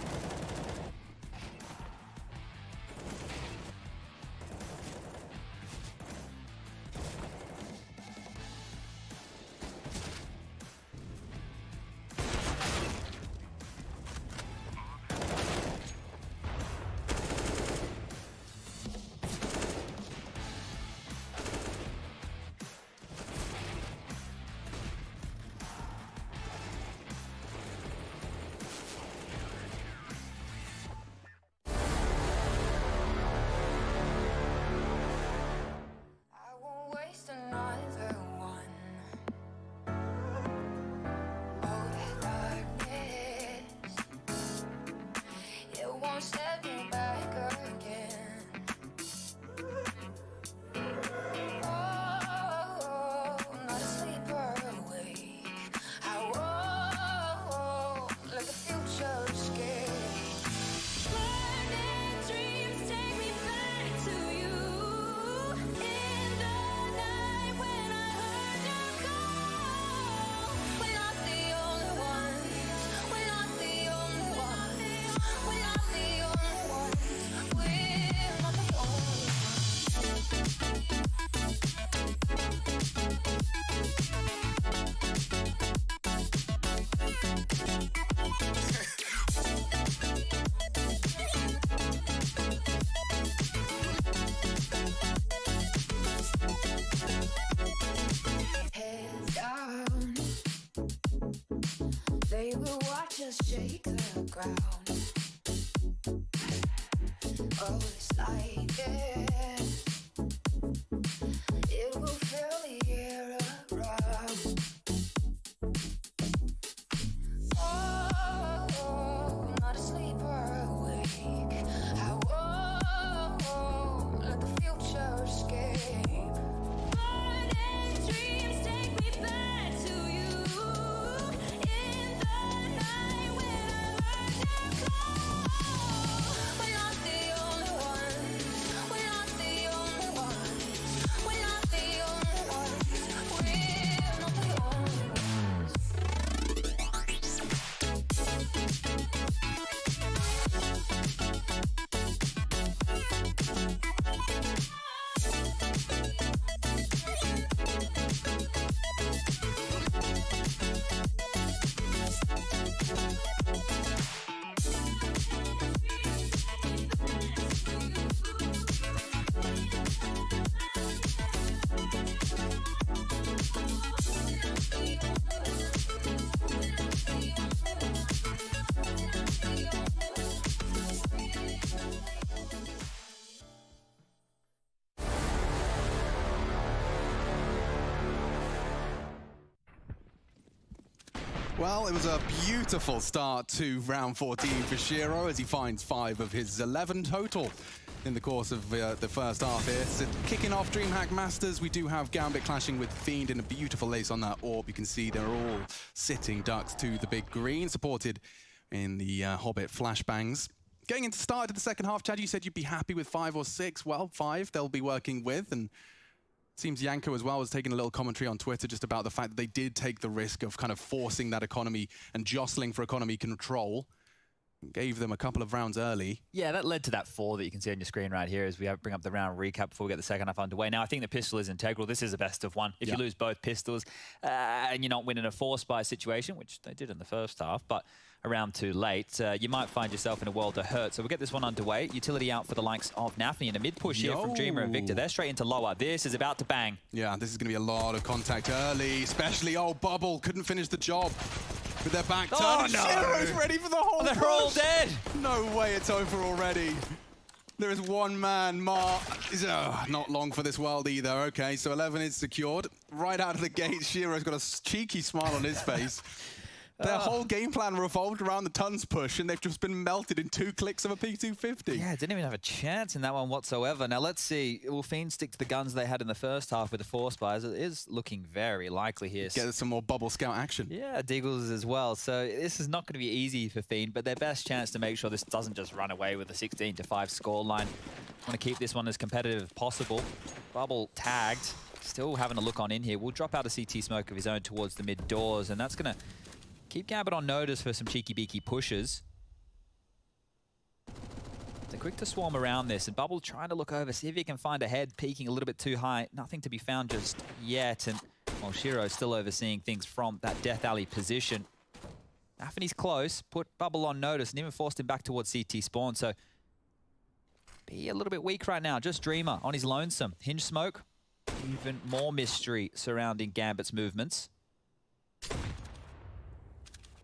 just shake the ground. Oh, it's like it will fill the air around. Oh, not asleep or awake. I won't let the future escape. Burning dreams take me back to you. In the night when I heard you call. We're not the only ones. We're not the only ones. We're not the only ones. We're not the only ones. Well, it was a beautiful start to round 14 for Shiro as he finds 5 of his 11 total in the course of the first half here. So kicking off Dreamhack Masters, we do have Gambit clashing with Fiend in a beautiful ace on that orb. You can see they're all sitting ducks to the big green, supported in the Hobbit flashbangs. Getting into start of the second half, Chad, you said you'd be happy with 5 or 6. Well, 5 they'll be working with, and seems Yanko as well was taking a little commentary on Twitter just about the fact that they did take the risk of kind of forcing that economy and jostling for economy control. Gave them a couple of rounds early. Yeah, that led to that 4 that you can see on your screen right here as we bring up the round recap before we get the second half underway. Now, I think the pistol is integral. This is a best of 1. If you lose both pistols and you're not winning a 4-spy situation, which they did in the first half, but around too late, you might find yourself in a world of hurt. So we'll get this one underway. Utility out for the likes of Nafny and a mid push here from Dreamer and Victor. They're straight into lower. This is about to bang. Yeah, this is going to be a lot of contact early, especially Bubble couldn't finish the job with their back turn. Oh, no. Shiro's ready for the whole They're push. all dead. No way it's over already. There is one man, Mar. Not long for this world either. Okay, so 11 is secured. Right out of the gate, Shiro's got a cheeky smile on his face. Their whole game plan revolved around the tons push, and they've just been melted in 2 clicks of a P250. Yeah, didn't even have a chance in that one whatsoever. Now, let's see. Will Fiend stick to the guns they had in the first half with the 4 spies? It is looking very likely here. Get some more bubble scout action. Yeah, Deagles as well. So this is not going to be easy for Fiend, but their best chance to make sure this doesn't just run away with a 16-5 scoreline. Want to keep this one as competitive as possible. Bubble tagged. Still having a look on in here. We'll drop out a CT smoke of his own towards the mid doors, and that's going to keep Gambit on notice for some cheeky-beaky pushes. They're quick to swarm around this, and Bubble trying to look over, see if he can find a head, peeking a little bit too high. Nothing to be found just yet, and well, Shiro's still overseeing things from that Death Alley position. Nafny's close, put Bubble on notice, and even forced him back towards CT spawn, so be a little bit weak right now. Just Dreamer on his lonesome. Hinge smoke, even more mystery surrounding Gambit's movements.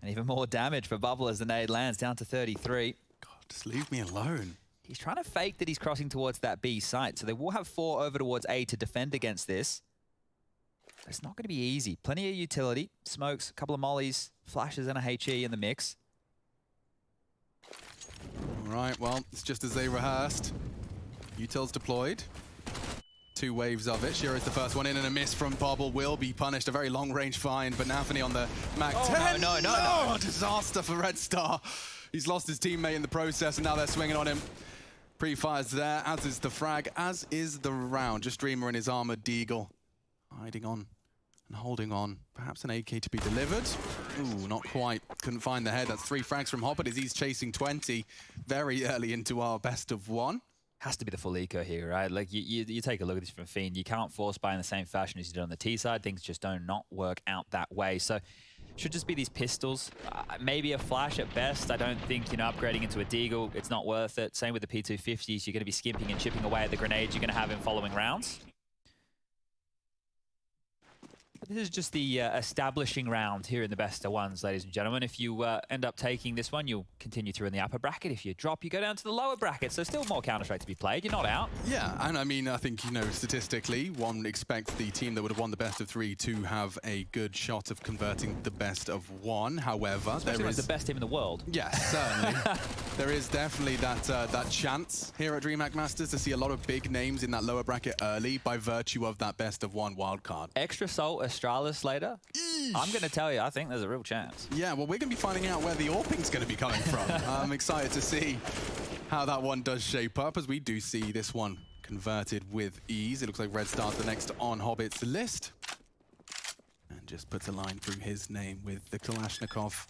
And even more damage for Bubble as the nade lands down to 33. God, just leave me alone. He's trying to fake that he's crossing towards that B site, so they will have 4 over towards A to defend against this. But it's not going to be easy. Plenty of utility. Smokes, a couple of mollies, flashes, and a HE in the mix. All right, well, it's just as they rehearsed. Utils deployed. 2 waves of it. Shiro's the first one in, and a miss from Bubble will be punished. A very long-range find, but Nafny on the Mac 10. No. Disaster for Red Star. He's lost his teammate in the process, and now they're swinging on him. Pre-fires there, as is the frag, as is the round. Just Dreamer in his armored Deagle. Hiding on and holding on. Perhaps an AK to be delivered. Ooh, not quite. Couldn't find the head. That's 3 frags from Hobbit as he's chasing 20 very early into our best of 1. Has to be the full eco here, right? Like, you take a look at this from Fiend. You can't force buy in the same fashion as you did on the T side. Things just do not work out that way. So, should just be these pistols. Maybe a flash at best. I don't think, upgrading into a Deagle, it's not worth it. Same with the P250s. You're going to be skimping and chipping away at the grenades you're going to have in following rounds. But This is just the establishing round here in the best of ones, ladies and gentlemen. If you end up taking this one, you'll continue through in the upper bracket. If you drop, you go down to the lower bracket. So still more Counter-Strike to be played. You're not out. Yeah, and I mean, I think, you know, statistically, one expects the team that would have won the best of 3 to have a good shot of converting the best of 1. However, Especially there is the best team in the world. Yes, certainly. There is definitely that chance here at DreamHack Masters to see a lot of big names in that lower bracket early by virtue of that best of 1 wildcard. Extra Salt Astralis later. I'm going to tell you, I think there's a real chance. Yeah, well, we're going to be finding out where the AWPing's going to be coming from. I'm excited to see how that one does shape up, as we do see this one converted with ease. It looks like Red Star's the next on Hobbit's list. And just puts a line through his name with the Kalashnikov.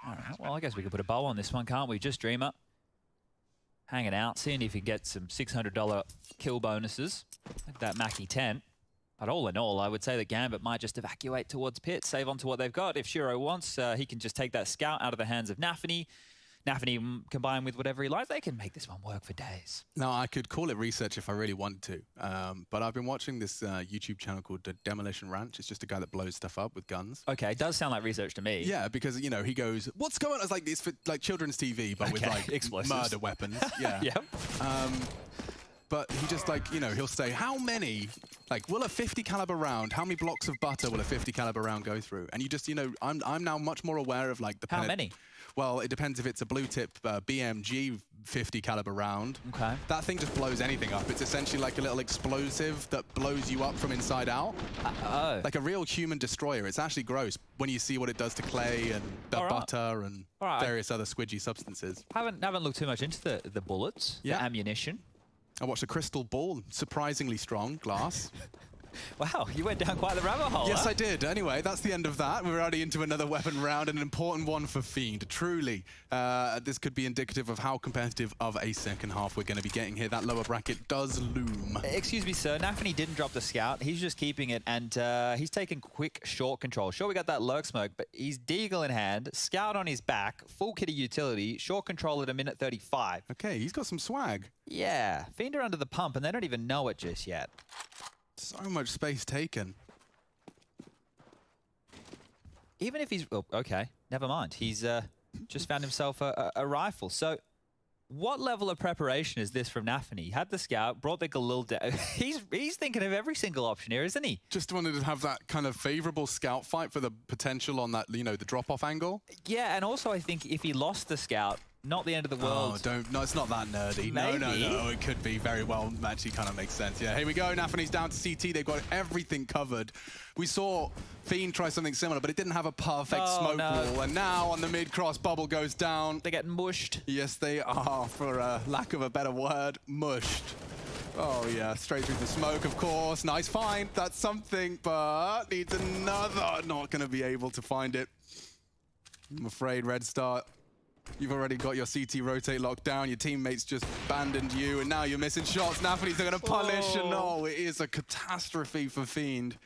All right, well, I guess we could put a bow on this one, can't we? Just Dreamer. Hanging out, seeing if he gets some $600 kill bonuses. Like that Mackie 10. But all in all, I would say that Gambit might just evacuate towards pit, save on to what they've got. If Shiro wants, he can just take that scout out of the hands of Nafany. Nafany combined with whatever he likes, they can make this one work for days. Now, I could call it research if I really wanted to, but I've been watching this YouTube channel called The Demolition Ranch. It's just a guy that blows stuff up with guns. Okay, it does sound like research to me. Yeah, because, you know, he goes, what's going on? It's like, it's for like children's TV, but with like explosives. murder weapons. Yeah. Yep. But he just like, you know, he'll say, how many, like, will a 50 caliber round, how many blocks of butter will a 50 caliber round go through? And you just, you know, I'm now much more aware of like the How many? Well, it depends if it's a blue tip BMG 50 caliber round. Okay. That thing just blows anything up. It's essentially like a little explosive that blows you up from inside out. Oh. Like a real human destroyer. It's actually gross when you see what it does to clay and the butter and various other squidgy substances. Haven't looked too much into the bullets, the ammunition. I watched a crystal ball, surprisingly strong, glass. Wow, you went down quite the rabbit hole. Yes, huh? I did. Anyway, that's the end of that. We're already into another weapon round, an important one for Fiend. Truly, this could be indicative of how competitive of a second half we're going to be getting here. That lower bracket does loom. Excuse me, sir. Nafany didn't drop the scout. He's just keeping it, and he's taking quick short control. Sure, we got that lurk smoke, but he's deagle in hand, scout on his back, full kit of utility, short control at a minute 35. Okay, he's got some swag. Yeah, Fiend are under the pump, and they don't even know it just yet. So much space taken. Even if he's... Oh, okay, never mind. He's just found himself a rifle. So what level of preparation is this from Nafany? He had the scout, brought the Galil down. He's thinking of every single option here, isn't he? Just wanted to have that kind of favorable scout fight for the potential on that, you know, the drop-off angle. Yeah, and also I think if he lost the scout, not the end of the world. Oh, no, it's not that nerdy. Maybe. No, it could be very well. Actually kind of makes sense. Yeah, here we go. Nafany's down to CT. They've got everything covered. We saw Fiend try something similar, but it didn't have a perfect smoke wall. And now on the mid-cross, Bubble goes down. They're getting mushed. Yes, they are, for lack of a better word, mushed. Oh, yeah, straight through the smoke, of course. Nice find. That's something, but needs another. Not going to be able to find it. I'm afraid, Red Star. You've already got your CT rotate locked down, your teammates just abandoned you, and now you're missing shots. Nafany's going to punish, and it is a catastrophe for Fiend.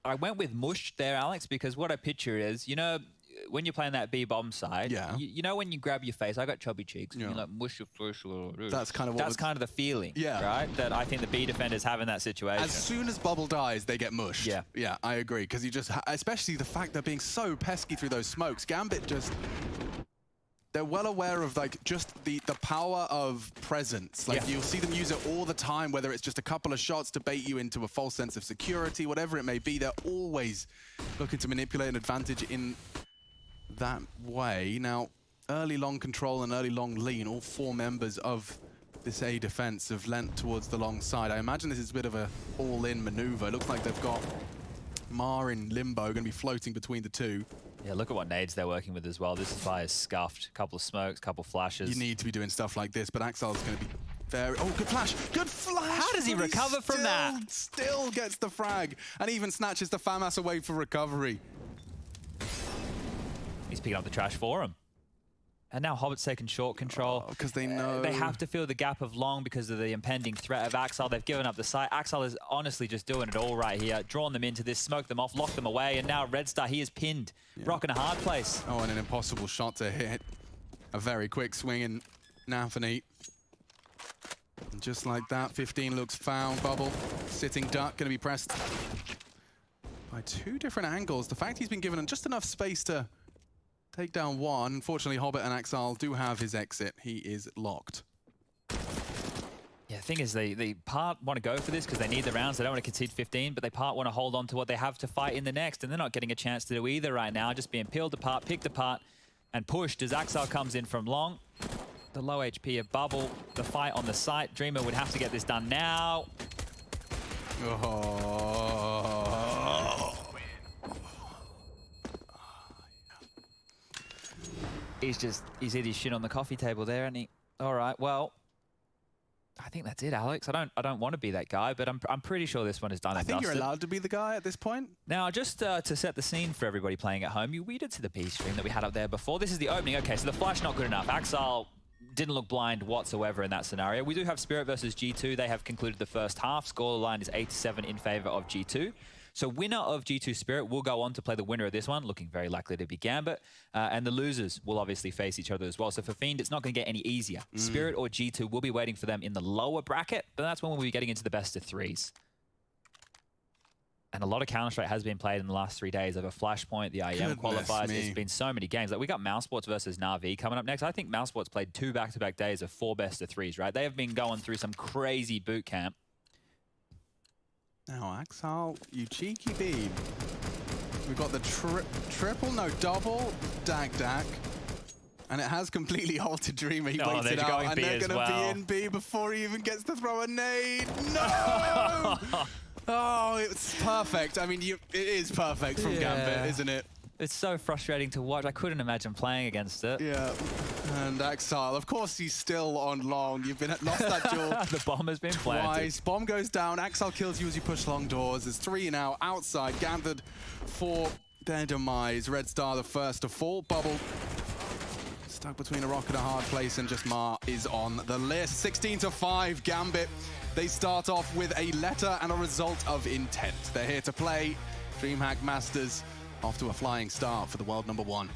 I went with mushed there, Alex, because what I picture is, you know, when you're playing that B-bomb side, you know when you grab your face, I got chubby cheeks, and you like mush your face a little bit. That's kind of what kind of the feeling, right? That I think the B defenders have in that situation. As soon as Bubble dies, they get mushed. Yeah. Yeah, I agree, because you just, especially the fact they're being so pesky through those smokes. Gambit just... They're well aware of like just the power of presence. Like you'll see them use it all the time, whether it's just a couple of shots to bait you into a false sense of security, whatever it may be. They're always looking to manipulate an advantage in that way. Now, early long control and early long lean, all 4 members of this A defense have lent towards the long side. I imagine this is a bit of a all-in maneuver. It looks like they've got Mar in limbo, going to be floating between the two. Yeah, look at what nades they're working with as well. This fire is scuffed. Couple of smokes, couple of flashes. You need to be doing stuff like this, but Axel's going to be very... Oh, good flash! Good flash! How does he recover from that? Still gets the frag, and even snatches the FAMAS away for recovery. He's picking up the trash for him. And now Hobbit's taking short control. Because they know... They have to fill the gap of long because of the impending threat of Axel. They've given up the site. Axel is honestly just doing it all right here. Drawn them into this, smoked them off, locked them away, and now Red Star, he is pinned. Rocking a hard place. Oh, and an impossible shot to hit. A very quick swing in Nafany. And just like that, 15 looks found. Bubble, sitting duck, going to be pressed by 2 different angles. The fact he's been given just enough space to take down one. Unfortunately, Hobbit and Axal do have his exit. He is locked. Yeah, the thing is, they part want to go for this because they need the rounds. They don't want to concede 15, but they part want to hold on to what they have to fight in the next, and they're not getting a chance to do either right now. Just being peeled apart, picked apart, and pushed as Axal comes in from long. The low HP of Bubble, the fight on the site. Dreamer would have to get this done now. Oh. He's hit his shit on the coffee table there, and he. All right, well, I think that's it, Alex. I don't want to be that guy, but I'm pretty sure this one is done. I think you're allowed to be the guy at this point. Now, just to set the scene for everybody playing at home, we did see the B stream that we had up there before. This is the opening. Okay, so the flash not good enough. Axal didn't look blind whatsoever in that scenario. We do have Spirit versus G2. They have concluded the first half. Scoreline is 8-7 in favor of G2. So winner of G2 Spirit will go on to play the winner of this one, looking very likely to be Gambit. And the losers will obviously face each other as well. So for Fiend, it's not going to get any easier. Spirit or G2 will be waiting for them in the lower bracket, but that's when we'll be getting into the best of 3s. And a lot of Counter-Strike has been played in the last 3 days over Flashpoint, the IEM qualifiers. There's been so many games. Like, we got Mousesports versus Na'Vi coming up next. I think Mousesports played 2 back-to-back days of 4 best of 3s, right? They have been going through some crazy boot camp. Now, Axal, you cheeky bean. We've got the double Dak. And it has completely halted Dreamer. He waits it out, and they're going to be in B before he even gets to throw a nade. No! Oh, it's perfect. I mean, it is perfect from Gambit, isn't it? It's so frustrating to watch. I couldn't imagine playing against it. Yeah. And Axal, of course, he's still on long. You've lost that duel. The bomb has been planted. Bomb goes down. Axal kills you as you push long doors. There's 3 now outside. Gambit for their demise. Red Star the first to fall. Bubble stuck between a rock and a hard place, and just Mar is on the list. 16-5, Gambit. They start off with a letter and a result of intent. They're here to play. Dreamhack Masters off to a flying start for the world #1.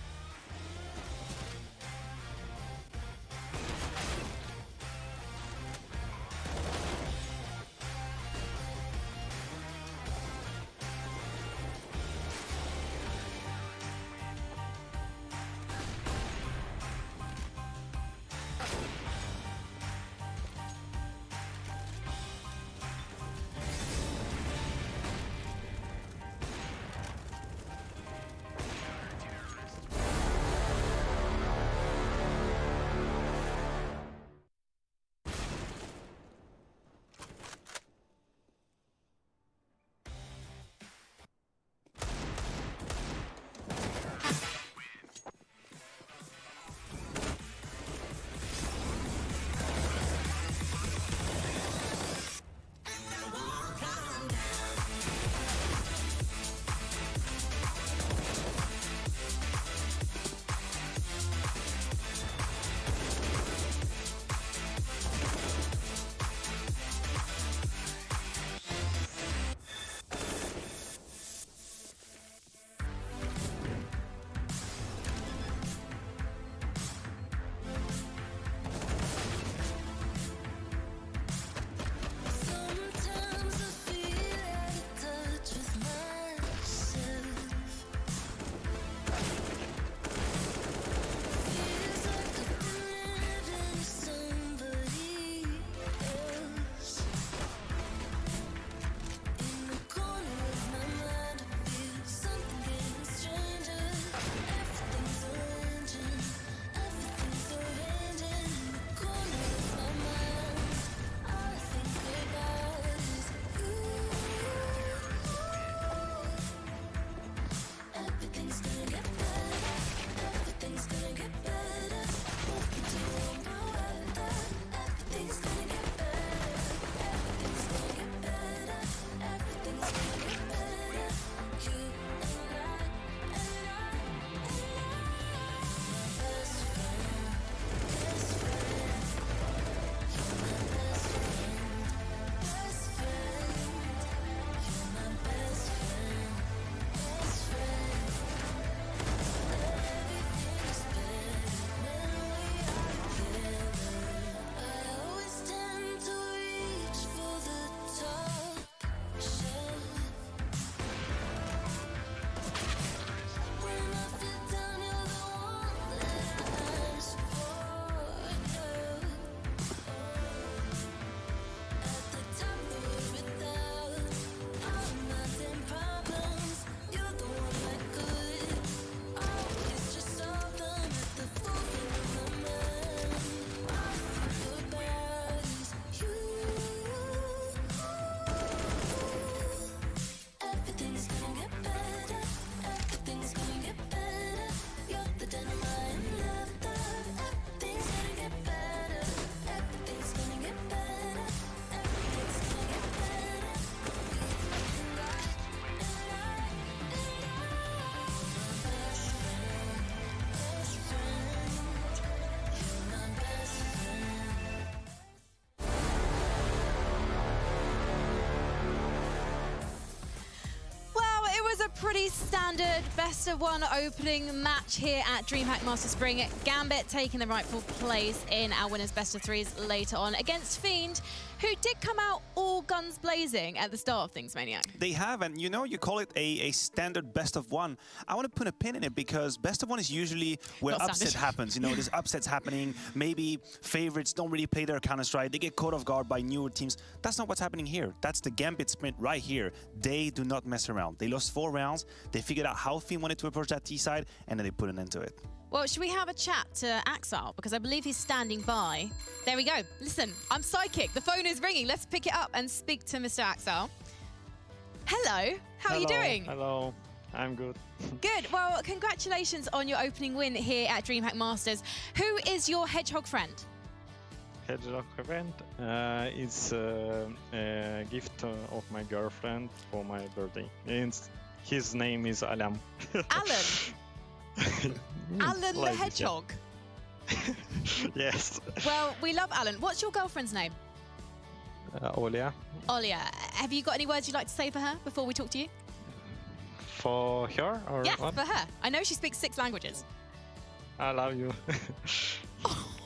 pretty standard best of one opening match here at Dreamhack Master Spring. Gambit taking the rightful place in our winners best of threes later on against Fiend, who did come out all guns blazing at the start of things, Maniac. They have, and you know, you call it a standard best of one. I want to put a pin in it because best of one is usually where Not upset standard. happens. You know, there's upsets happening. Maybe favorites don't really play their Counter-Strike. They get caught off guard by newer teams. That's not what's happening here. That's the Gambit sprint right here. They do not mess around. They lost 4 rounds. They figured out how Fiend wanted to approach that T side, and then they put an end to it. Well, should we have a chat to Axel? Because I believe he's standing by. There we go. Listen, I'm psychic. The phone is ringing. Let's pick it up and speak to Mr. Axel. Hello. How are you doing? Hello. I'm good. Good. Well, congratulations on your opening win here at Dreamhack Masters. Who is your hedgehog friend? Hedgehog event. It's a gift of my girlfriend for my birthday. And his name is Alam. Alan. Alan the Like it, hedgehog. Yes. Well, we love Alan. What's your girlfriend's name? Olia. Olia. Have you got any words you'd like to say for her before we talk to you? For her or Yes, what? for her. I know she speaks 6 languages. I love you.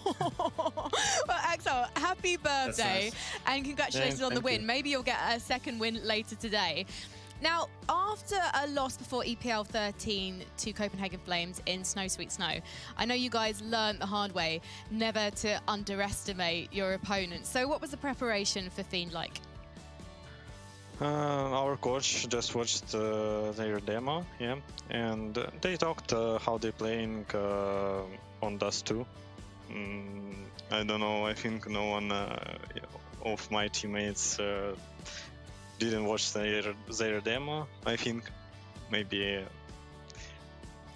Well, Axel, happy birthday nice. and congratulations Yeah, on the thank win. you. Maybe you'll get a second win later today. Now, after a loss before EPL 13 to Copenhagen Flames in Snow Sweet Snow, I know you guys learned the hard way never to underestimate your opponent. So what was the preparation for Fiend like? Our coach just watched their demo, yeah, and they talked how they playing on Dust 2. I don't know. I think no one of my teammates didn't watch their demo. I think maybe.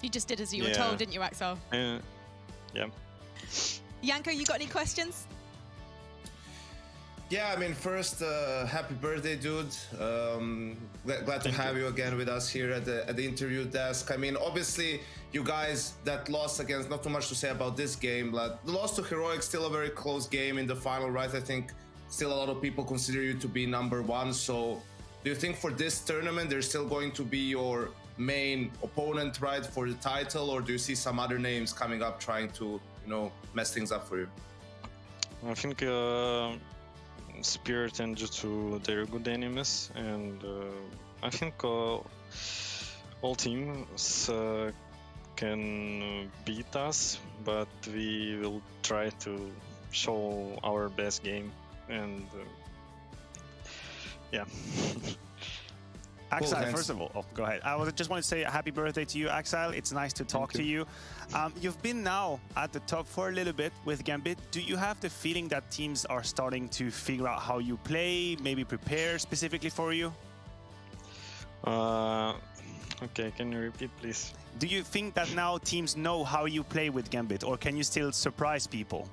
You just did as you were Yeah. told, didn't you, Axel? Yeah. Yanko, you got any questions? Yeah, I mean, first, happy birthday, dude. Glad to have you again with us here at the interview desk. I mean, obviously, you guys that lost against, not too much to say about this game, but the loss to Heroic, still a very close game in the final, right? I think still a lot of people consider you to be #1. So do you think for this tournament, they're still going to be your main opponent, right, for the title? Or do you see some other names coming up trying to, you know, mess things up for you? I think Spirit and Jutsu, they're good enemies, and I think all teams can beat us, but we will try to show our best game, and yeah. Axel, thanks. first of all, go ahead. I just want to say happy birthday to you, Axel. It's nice to talk to you. You've been now at the top for a little bit with Gambit. Do you have the feeling that teams are starting to figure out how you play, maybe prepare specifically for you? Okay, can you repeat, please? Do you think that now teams know how you play with Gambit, or can you still surprise people?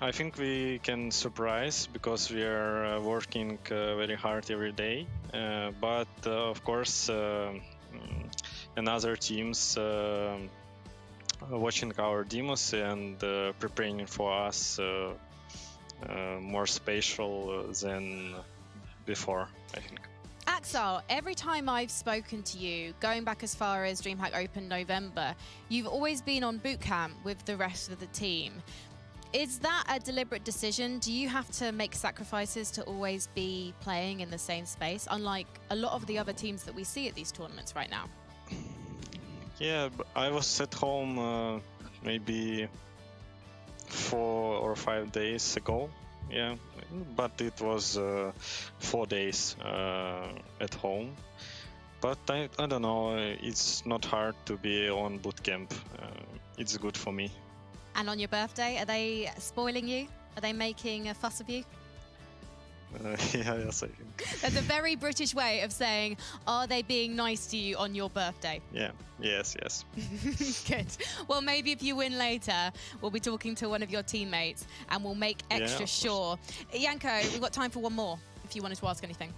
I think we can surprise because we are working very hard every day. But of course, and other teams watching our demos and preparing for us more spatial than before, I think. Axel, every time I've spoken to you, going back as far as Dreamhack Open November, you've always been on boot camp with the rest of the team. Is that a deliberate decision? Do you have to make sacrifices to always be playing in the same space, unlike a lot of the other teams that we see at these tournaments right now? Yeah, but I was at home maybe 4 or 5 days ago. Yeah, but it was 4 days at home. But I don't know, it's not hard to be on bootcamp. It's good for me. And on your birthday, are they spoiling you? Are they making a fuss of you? Yes, I think. That's a very British way of saying, are they being nice to you on your birthday? Yeah, yes. Good. Well, maybe if you win later, we'll be talking to one of your teammates and we'll make extra of sure. Yanko, we've got time for one more if you wanted to ask anything.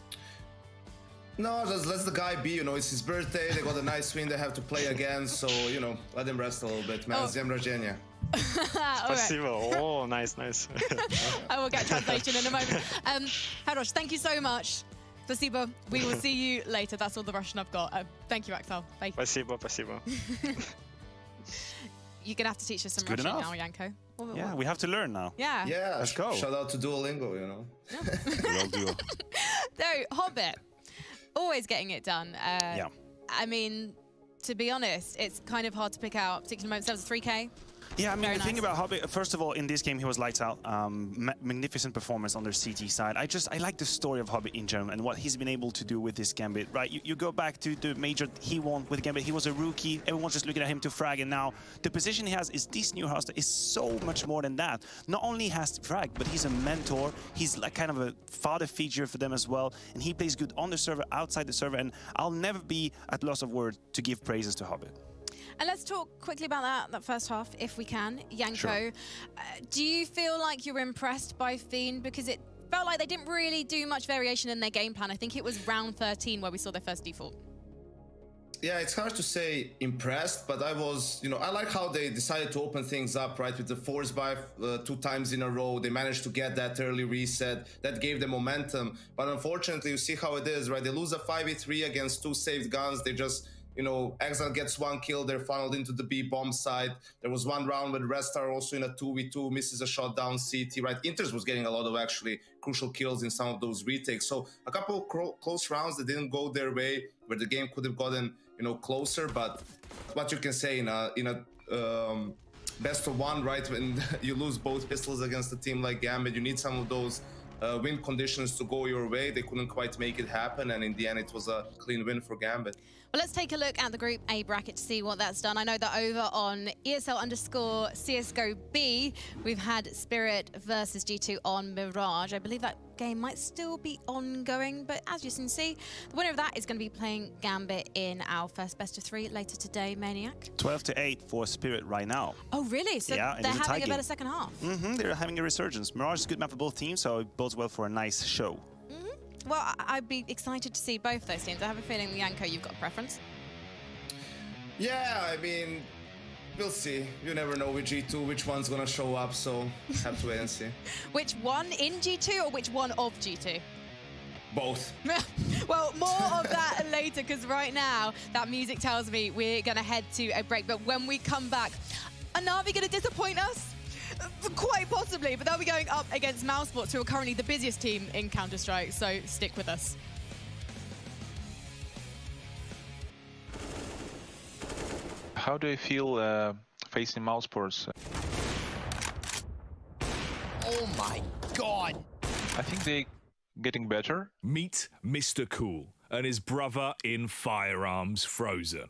No, just let the guy be, you know, it's his birthday, they got a nice win they have to play again, so, you know, let him rest a little bit, man. Z dniem rождения. All right. Spasibo. Oh, nice. I will get translation in a moment. Harosh, thank you so much. Placebo, we will see you later. That's all the Russian I've got. Thank you, Axel. Bye. Спасибо, спасибо. You're going to have to teach us some Good Russian enough. now, Yanko. Yeah, we have to learn now. Yeah. Yeah, Let's go. Shout out to Duolingo, you know. We'll do. So, Hobbit, always getting it done. Yeah. I mean, to be honest, it's kind of hard to pick out particular moments. That was a 3K. Yeah, I mean, Very the thing nice. about Hobbit, first of all, in this game, he was lights out. Magnificent performance on their CT side. I like the story of Hobbit in general and what he's been able to do with this Gambit, right? You go back to the major he won with Gambit. He was a rookie. Everyone's just looking at him to frag. And now the position he has is this new host is so much more than that. Not only has to frag, but he's a mentor. He's like kind of a father figure for them as well. And he plays good on the server, outside the server. And I'll never be at loss of words to give praises to Hobbit. And let's talk quickly about that first half, if we can. Yanko, Sure. Do you feel like you're impressed by Fiend? Because it felt like they didn't really do much variation in their game plan. I think it was round 13 where we saw their first default. Yeah, it's hard to say impressed, but I was, you know, I like how they decided to open things up, right? With the force buy 2 times in a row, they managed to get that early reset. That gave them momentum. But unfortunately, you see how it is, right? They lose a 5v3 against 2 saved guns. They just, you know, Exile gets 1 kill, they're funneled into the B bomb side. There was 1 round with Red Star also in a 2v2, misses a shot down CT, right? Inters was getting a lot of actually crucial kills in some of those retakes. So a couple of close rounds that didn't go their way, where the game could have gotten, you know, closer. But what you can say in a best of 1, right? When you lose both pistols against a team like Gambit, you need some of those win conditions to go your way. They couldn't quite make it happen, and in the end it was a clean win for Gambit. Well, let's take a look at the Group A bracket to see what that's done. I know that over on ESL_CSGO B, we've had Spirit versus G2 on Mirage. I believe that game might still be ongoing, but as you can see, the winner of that is going to be playing Gambit in our first best of 3 later today, Maniac. 12-8 for Spirit right now. Oh, really? So Yeah, it they're is a tie having a game. better second half. They're having a resurgence. Mirage is a good map for both teams, so it bodes well for a nice show. Well, I'd be excited to see both those teams. I have a feeling, Yanko, you've got a preference. Yeah, I mean, we'll see. You never know with G2 which one's gonna show up, so have to wait and see. Which one in G2 or which one of G2? Both. Well, more of that later, because right now, that music tells me we're going to head to a break. But when we come back, are Na'Vi going to disappoint us? Quite possibly, but they'll be going up against Mousesports, who are currently the busiest team in Counter-Strike, so stick with us. How do you feel facing Mousesports? Oh my god! I think they're getting better. Meet Mr. Cool and his brother in firearms, Frozen.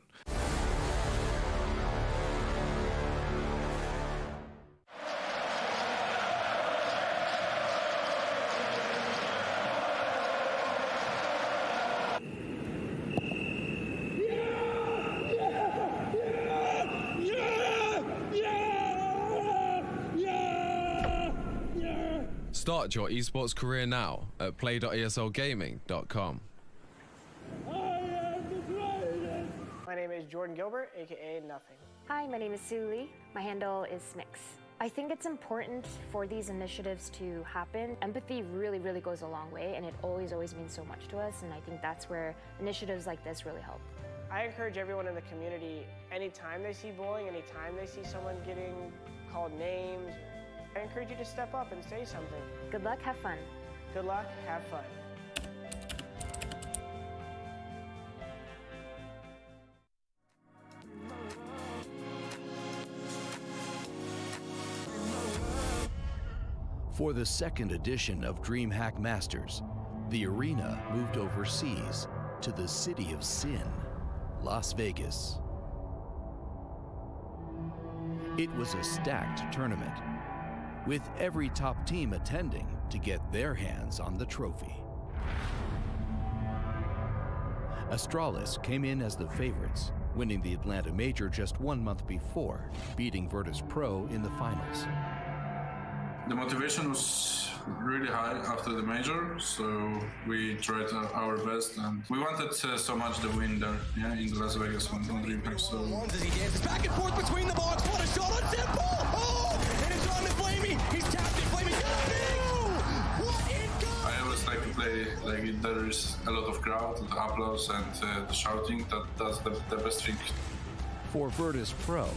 Start your esports career now at play.eslgaming.com. My name is Jordan Gilbert, aka Nothing. Hi, my name is Sue Lee. My handle is Smix. I think it's important for these initiatives to happen. Empathy really, really goes a long way, and it always means so much to us, and I think that's where initiatives like this really help. I encourage everyone in the community, anytime they see bullying, anytime they see someone getting called names, I encourage you to step up and say something. Good luck, have fun. Good luck, have fun. For the second edition of Dreamhack Masters, the arena moved overseas to the City of Sin, Las Vegas. It was a stacked tournament, with every top team attending to get their hands on the trophy. Astralis came in as the favorites, winning the Atlanta Major just 1 month before, beating Virtus Pro in the finals. The motivation was really high after the major, so we tried our best, and we wanted so much the win there, yeah, in Las Vegas on Dreamhack. So As he dances back and forth between the box, what a shot on Simple! Oh! And it's on to Flamey! He's tapped it, Flamey! What in God? I always like to play like Like there is a lot of crowd, the applause and the shouting. That's the best thing. For Virtus Pro,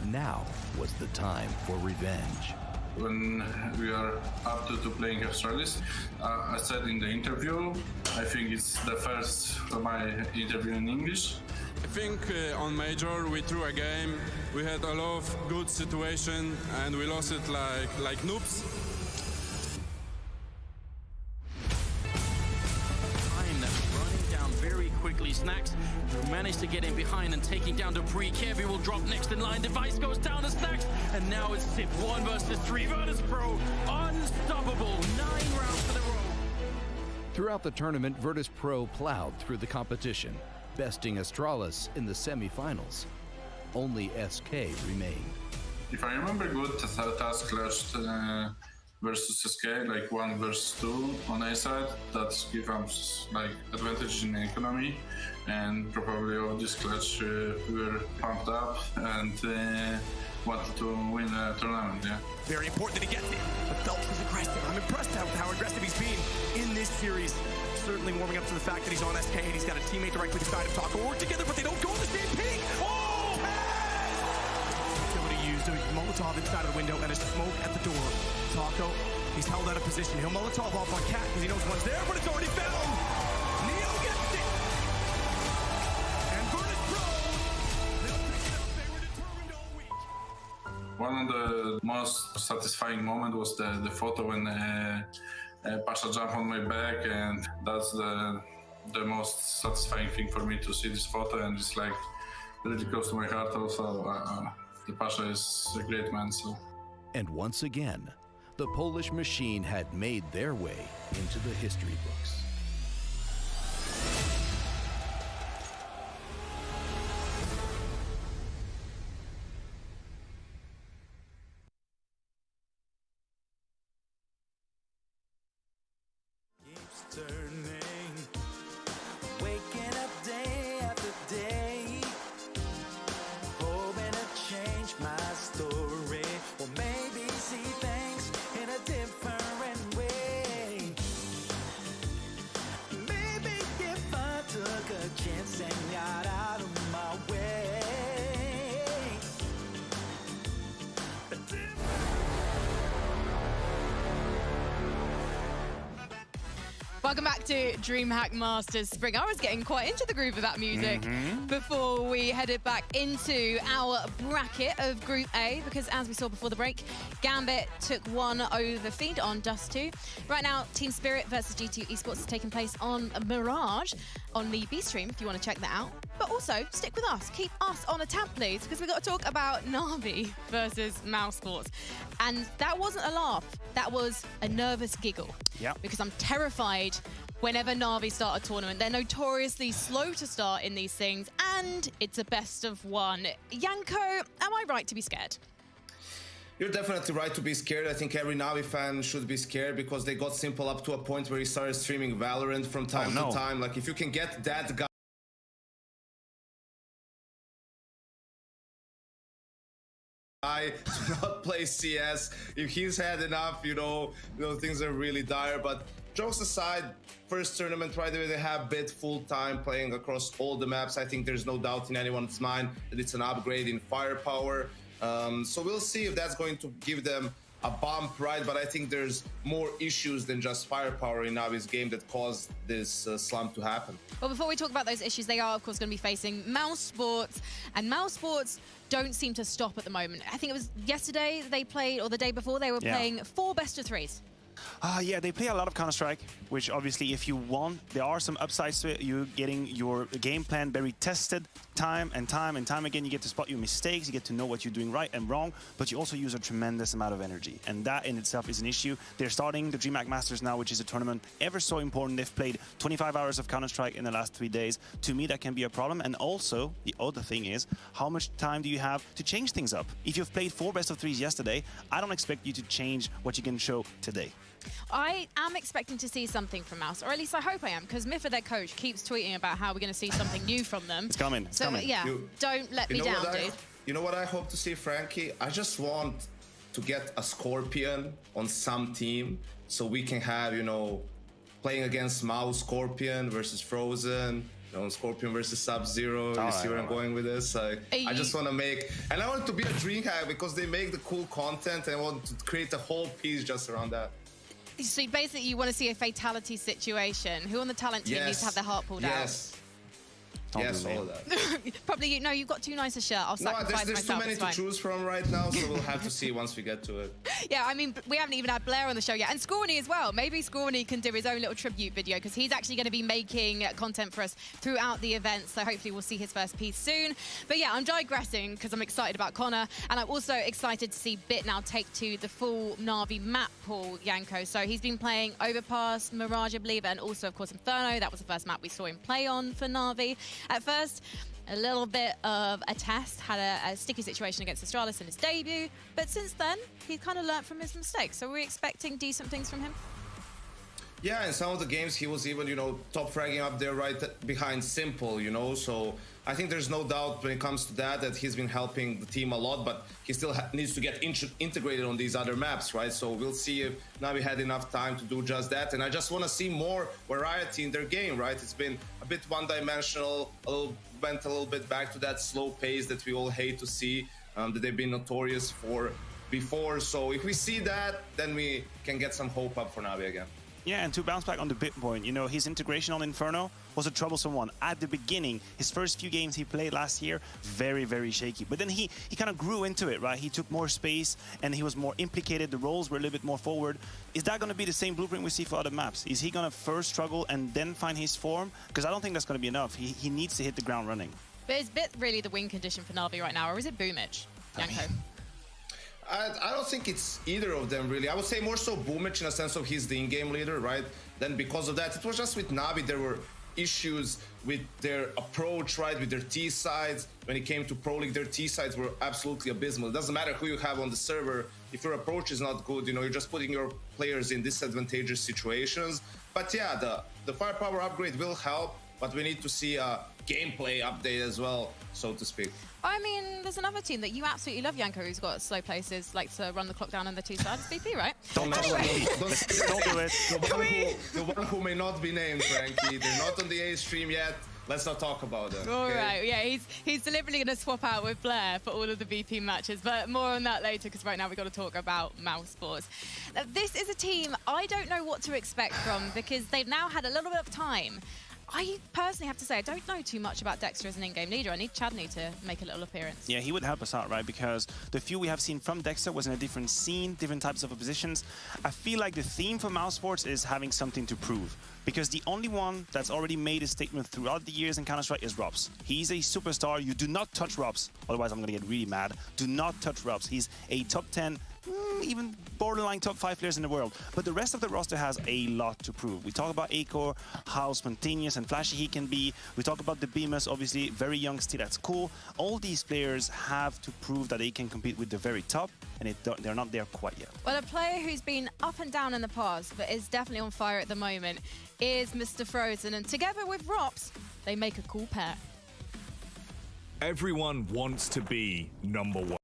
now was the time for revenge. When we are up to playing Australis, I said in the interview, I think it's the first of my interview in English. I think on Major we threw a game, we had a lot of good situation and we lost it like noobs. Very quickly, Snacks managed to get in behind and taking down Dupree. Kevi will drop next in line. Device goes down to Snacks, and now it's Sip 1 versus 3. Virtus Pro, unstoppable. 9 rounds in a row. Throughout the tournament, Virtus Pro plowed through the competition, besting Astralis in the semifinals. Only SK remained. If I remember good, the task clashed versus SK, like 1 versus 2 on A side. That gives us like advantage in economy, and probably of this clutch we were pumped up and wanted to win the tournament. Yeah. Very important that he gets it. But Phelps is aggressive. I'm impressed with how aggressive he's been in this series. Certainly warming up to the fact that he's on SK and he's got a teammate directly beside him. Taco work together, but they don't go on the same ping. Oh! Utility used a Molotov inside of the window and a smoke at the door. Taco, he's held out of position. He'll Molotov off on Cat because he knows one's there, but it's already found. Neo gets it. And Virtus Pro, they'll pick it up. They were determined all week. One of the most satisfying moments was the photo when Pasha jumped on my back, and that's the most satisfying thing for me to see this photo, and it's like really close to my heart also. The Pasha is a great man, so. And once again, the Polish machine had made their way into the history books. Waking up day after day, hoping to change my story, or maybe see things in a different way. Maybe if I took a chance and got out of my way. Welcome back to Dreamhack Masters Spring. I was getting quite into the groove of that music before we headed back into our bracket of Group A, because as we saw before the break, Gambit took 1 over Fiend on Dust 2. Right now, Team Spirit versus G2 Esports is taking place on Mirage on the B stream if you want to check that out. But also, stick with us. Keep us on a tab, please, because we've got to talk about Na'Vi versus Mouse Sports. And that wasn't a laugh. That was a nervous giggle. Yeah. Because I'm terrified whenever Na'Vi start a tournament. They're notoriously slow to start in these things, and it's a best of 1. Yanko, am I right to be scared? You're definitely right to be scared. I think every Na'Vi fan should be scared because they got Simple up to a point where he started streaming Valorant from time to time. Like, if you can get that guy to not play CS, if he's had enough, you know, things are really dire. But jokes aside, first tournament right away, they have Bit full time playing across all the maps. I think there's no doubt in anyone's mind that it's an upgrade in firepower. So we'll see if that's going to give them a bump, right? But I think there's more issues than just firepower in Na'Vi's game that caused this slump to happen. Well, before we talk about those issues, they are, of course, going to be facing Mouse Sports. And Mouse Sports don't seem to stop at the moment. I think it was yesterday they played, or the day before, they were playing 4 best of 3s. Yeah, they play a lot of Counter-Strike, which obviously if you won, there are some upsides to it. You're getting your game plan very tested time and time again. You get to spot your mistakes, you get to know what you're doing right and wrong, but you also use a tremendous amount of energy. And that in itself is an issue. They're starting the Dreamhack Masters now, which is a tournament ever so important. They've played 25 hours of Counter-Strike in the last 3 days. To me, that can be a problem. And also, the other thing is, how much time do you have to change things up? If you've played 4 best of 3s yesterday, I don't expect you to change what you can show today. I am expecting to see something from Mouse, or at least I hope I am, because Miffa, their coach, keeps tweeting about how we're going to see something new from them. It's coming. It's coming. Yeah, don't let me down, dude. You know what I hope to see, Frankie? I just want to get a Scorpion on some team so we can have, you know, playing against Mouse, Scorpion versus Frozen. Scorpion versus Sub-Zero. You see where I'm going with this? I just want to make, and I want it to be a Dreamhack because they make the cool content, and I want to create a whole piece just around that. So basically, you want to see a fatality situation. Who on the talent team needs to have their heart pulled out? Yes, all of that. Probably you. No, you've got too nice a shirt. I'll sacrifice there's myself. too many to choose from right now, so we'll have to see once we get to it. Yeah, I mean, we haven't even had Blair on the show yet. And Scrawny as well. Maybe Scrawny can do his own little tribute video because he's actually going to be making content for us throughout the event. So hopefully we'll see his first piece soon. But yeah, I'm digressing because I'm excited about Connor. And I'm also excited to see Bit now take to the full Na'Vi map pool, Yanko. So he's been playing Overpass, Mirage, I believe, and also, of course, Inferno. That was the first map we saw him play on for Na'Vi. At first, a little bit of a test, had a sticky situation against Astralis in his debut, but since then, he's kind of learnt from his mistakes. So we're expecting decent things from him? Yeah, in some of the games, he was even, top fragging up there right behind Simple, so I think there's no doubt when it comes to that he's been helping the team a lot, but he still needs to get integrated on these other maps, right? So we'll see if Na'Vi had enough time to do just that, and I just want to see more variety in their game, right? It's been a bit one-dimensional, went a little bit back to that slow pace that we all hate to see, that they've been notorious for before. So if we see that, then we can get some hope up for Na'Vi again. Yeah, and to bounce back on the Bit point, his integration on Inferno was a troublesome one. At the beginning, his first few games he played last year, very, very shaky. But then he kind of grew into it, right? He took more space and he was more implicated. The roles were a little bit more forward. Is that going to be the same blueprint we see for other maps? Is he going to first struggle and then find his form? Because I don't think that's going to be enough. He needs to hit the ground running. But is Bit really the win condition for Na'Vi right now, or is it Boomich, Yanko? I don't think it's either of them, really. I would say more so Boomich in a sense of he's the in-game leader, right? Then because of that, it was just with Na'Vi, there were issues with their approach, right? With their T-sides. When it came to Pro League, their T-sides were absolutely abysmal. It doesn't matter who you have on the server. If your approach is not good, you're just putting your players in disadvantageous situations. But yeah, the firepower upgrade will help, but we need to see a gameplay update as well, so to speak. I mean, there's another team that you absolutely love, Yanko, who's got slow places, like to run the clock down on the two sides. VP, right? Don't do it. The one who may not be named, Frankie. They're not on the A stream yet. Let's not talk about them. All right, yeah, he's deliberately going to swap out with Blair for all of the VP matches, but more on that later, because right now we've got to talk about Mouse Sports. This is a team I don't know what to expect from, because they've now had a little bit of time. I personally have to say, I don't know too much about Dexter as an in-game leader. I need Chadney to make a little appearance. Yeah, he would help us out, right? Because the few we have seen from Dexter was in a different scene, different types of positions. I feel like the theme for Mouse Sports is having something to prove. Because the only one that's already made a statement throughout the years in Counter-Strike is Robs. He's a superstar. You do not touch Robs. Otherwise, I'm going to get really mad. Do not touch Robs. He's a top 10, even borderline top 5 players in the world. But the rest of the roster has a lot to prove. We talk about Acor, how spontaneous and flashy he can be. We talk about the Beamers, obviously very young still, that's cool. All these players have to prove that they can compete with the very top, and they're not there quite yet. Well, a player who's been up and down in the past, but is definitely on fire at the moment, is Mr. Frozen. And together with Rops, they make a cool pair. Everyone wants to be number one.